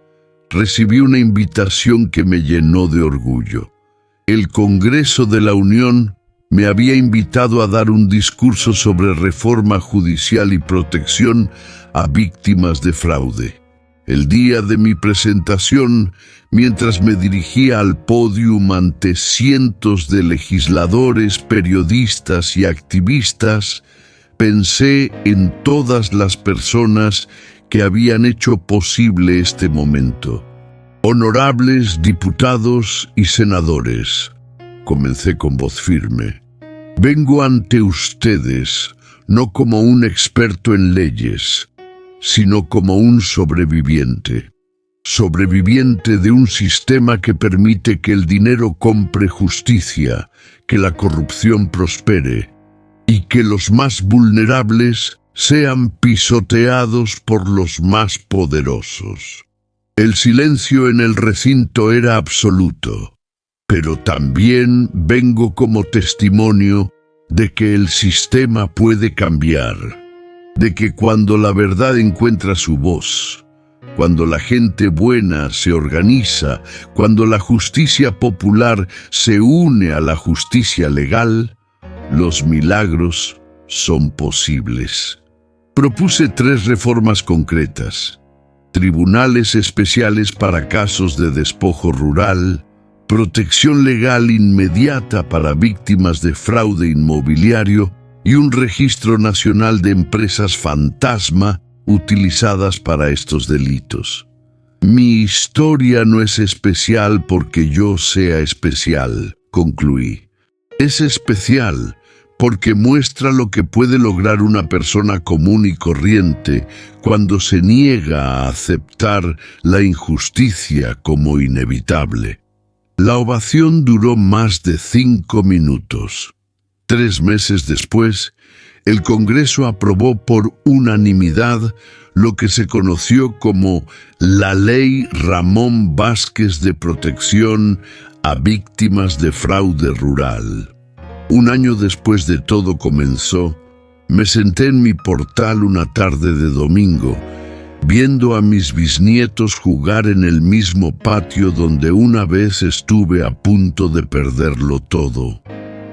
recibí una invitación que me llenó de orgullo. El Congreso de la Unión me había invitado a dar un discurso sobre reforma judicial y protección a víctimas de fraude. El día de mi presentación, mientras me dirigía al pódium ante cientos de legisladores, periodistas y activistas, pensé en todas las personas que habían hecho posible este momento. Honorables diputados y senadores, comencé con voz firme. Vengo ante ustedes no como un experto en leyes, sino como un sobreviviente. Sobreviviente de un sistema que permite que el dinero compre justicia, que la corrupción prospere y que los más vulnerables sean pisoteados por los más poderosos. El silencio en el recinto era absoluto, pero también vengo como testimonio de que el sistema puede cambiar, de que cuando la verdad encuentra su voz, cuando la gente buena se organiza, cuando la justicia popular se une a la justicia legal, los milagros son posibles. Propuse 3 reformas concretas: tribunales especiales para casos de despojo rural, protección legal inmediata para víctimas de fraude inmobiliario y un registro nacional de empresas fantasma utilizadas para estos delitos. Mi historia no es especial porque yo sea especial, concluí. Es especial porque muestra lo que puede lograr una persona común y corriente cuando se niega a aceptar la injusticia como inevitable. La ovación duró más de 5 minutos. 3 meses después, el Congreso aprobó por unanimidad lo que se conoció como la Ley Ramón Vázquez de Protección a Víctimas de Fraude Rural. Un año después de todo comenzó, me senté en mi portal una tarde de domingo, viendo a mis bisnietos jugar en el mismo patio donde una vez estuve a punto de perderlo todo.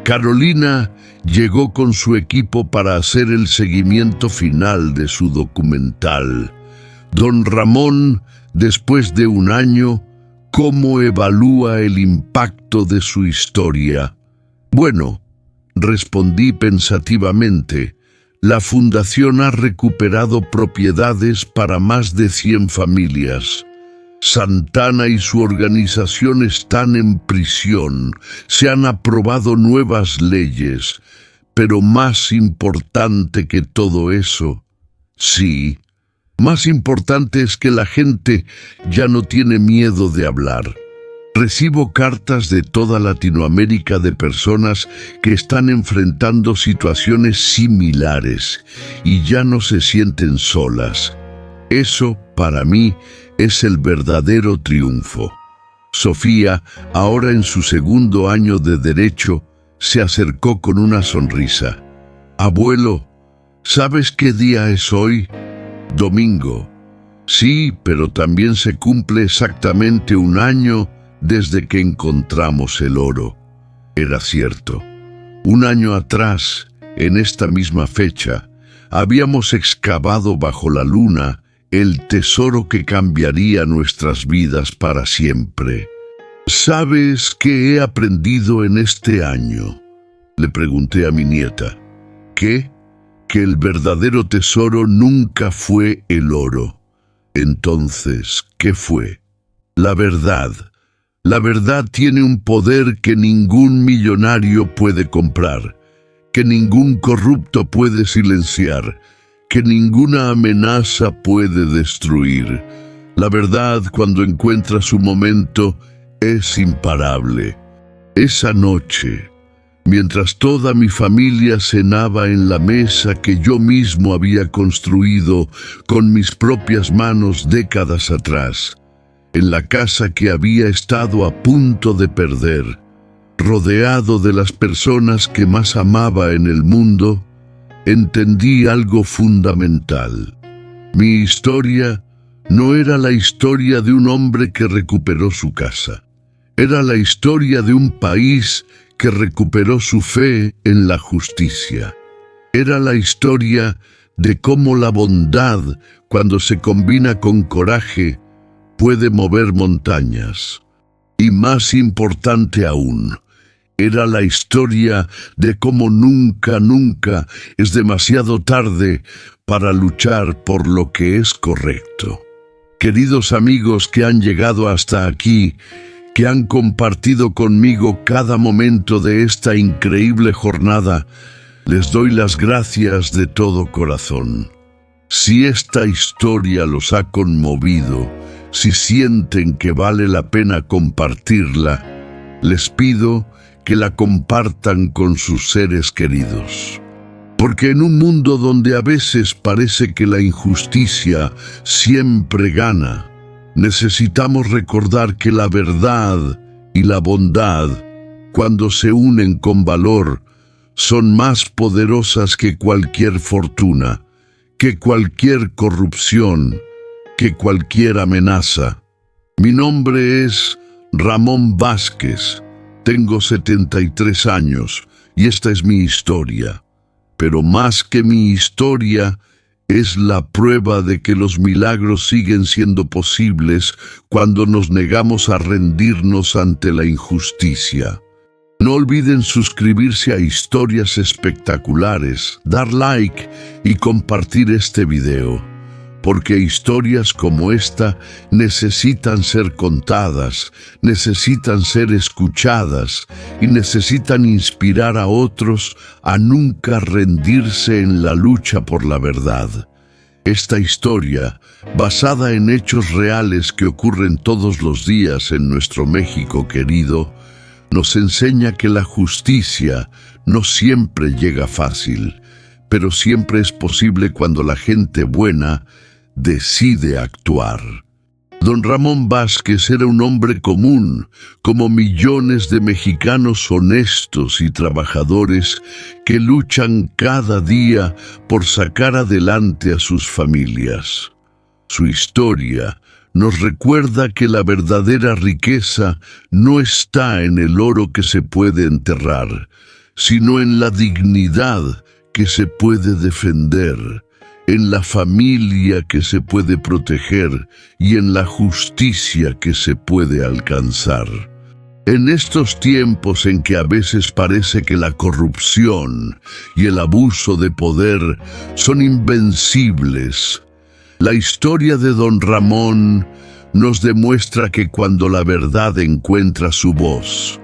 Carolina llegó con su equipo para hacer el seguimiento final de su documental. Don Ramón, después de un año, ¿cómo evalúa el impacto de su historia? Bueno, respondí pensativamente, la fundación ha recuperado propiedades para más de 100 familias. Santana y su organización están en prisión. Se han aprobado nuevas leyes. Pero más importante que todo eso, sí, más importante es que la gente ya no tiene miedo de hablar. Recibo cartas de toda Latinoamérica de personas que están enfrentando situaciones similares y ya no se sienten solas. Eso, para mí, es el verdadero triunfo. Sofía, ahora en su segundo año de Derecho, se acercó con una sonrisa. «Abuelo, ¿sabes qué día es hoy?» «Domingo». «Sí, pero también se cumple exactamente un año desde que encontramos el oro». Era cierto. Un año atrás, en esta misma fecha, habíamos excavado bajo la luna el tesoro que cambiaría nuestras vidas para siempre. «¿Sabes qué he aprendido en este año?», le pregunté a mi nieta. «¿Qué?». «Que el verdadero tesoro nunca fue el oro». «Entonces, ¿qué fue?». «La verdad. La verdad tiene un poder que ningún millonario puede comprar, que ningún corrupto puede silenciar, que ninguna amenaza puede destruir. La verdad, cuando encuentra su momento, es imparable». Esa noche, mientras toda mi familia cenaba en la mesa que yo mismo había construido con mis propias manos décadas atrás, en la casa que había estado a punto de perder, rodeado de las personas que más amaba en el mundo, entendí algo fundamental. Mi historia no era la historia de un hombre que recuperó su casa. Era la historia de un país que recuperó su fe en la justicia. Era la historia de cómo la bondad, cuando se combina con coraje, puede mover montañas. Y más importante aún, era la historia de cómo nunca es demasiado tarde para luchar por lo que es correcto. Queridos amigos que han llegado hasta aquí, que han compartido conmigo cada momento de esta increíble jornada, les doy las gracias de todo corazón. Si esta historia los ha conmovido, si sienten que vale la pena compartirla, les pido que la compartan con sus seres queridos. Porque en un mundo donde a veces parece que la injusticia siempre gana, necesitamos recordar que la verdad y la bondad, cuando se unen con valor, son más poderosas que cualquier fortuna, que cualquier corrupción, que cualquier amenaza. Mi nombre es Ramón Vázquez, tengo 73 años y esta es mi historia. Pero más que mi historia, es la prueba de que los milagros siguen siendo posibles cuando nos negamos a rendirnos ante la injusticia. No olviden suscribirse a Historias Espectaculares, dar like y compartir este video, porque historias como esta necesitan ser contadas, necesitan ser escuchadas y necesitan inspirar a otros a nunca rendirse en la lucha por la verdad. Esta historia, basada en hechos reales que ocurren todos los días en nuestro México querido, nos enseña que la justicia no siempre llega fácil, pero siempre es posible cuando la gente buena decide actuar. Don Ramón Vázquez era un hombre común, como millones de mexicanos honestos y trabajadores que luchan cada día por sacar adelante a sus familias. Su historia nos recuerda que la verdadera riqueza no está en el oro que se puede enterrar, sino en la dignidad que se puede defender, en la familia que se puede proteger y en la justicia que se puede alcanzar. En estos tiempos en que a veces parece que la corrupción y el abuso de poder son invencibles, la historia de Don Ramón nos demuestra que cuando la verdad encuentra su voz,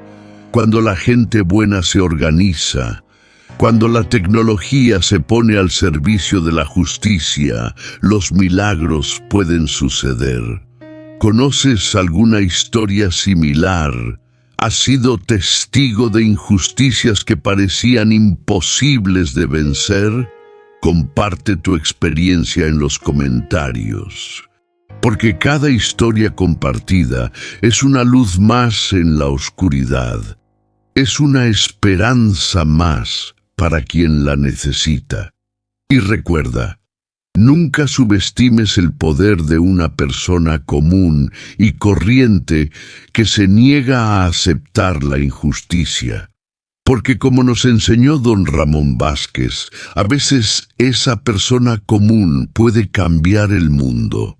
cuando la gente buena se organiza, cuando la tecnología se pone al servicio de la justicia, los milagros pueden suceder. ¿Conoces alguna historia similar? ¿Has sido testigo de injusticias que parecían imposibles de vencer? Comparte tu experiencia en los comentarios. porque cada historia compartida es una luz más en la oscuridad, es una esperanza más para quien la necesita. Y recuerda, nunca subestimes el poder de una persona común y corriente que se niega a aceptar la injusticia. Porque como nos enseñó don Ramón Vázquez, a veces esa persona común puede cambiar el mundo.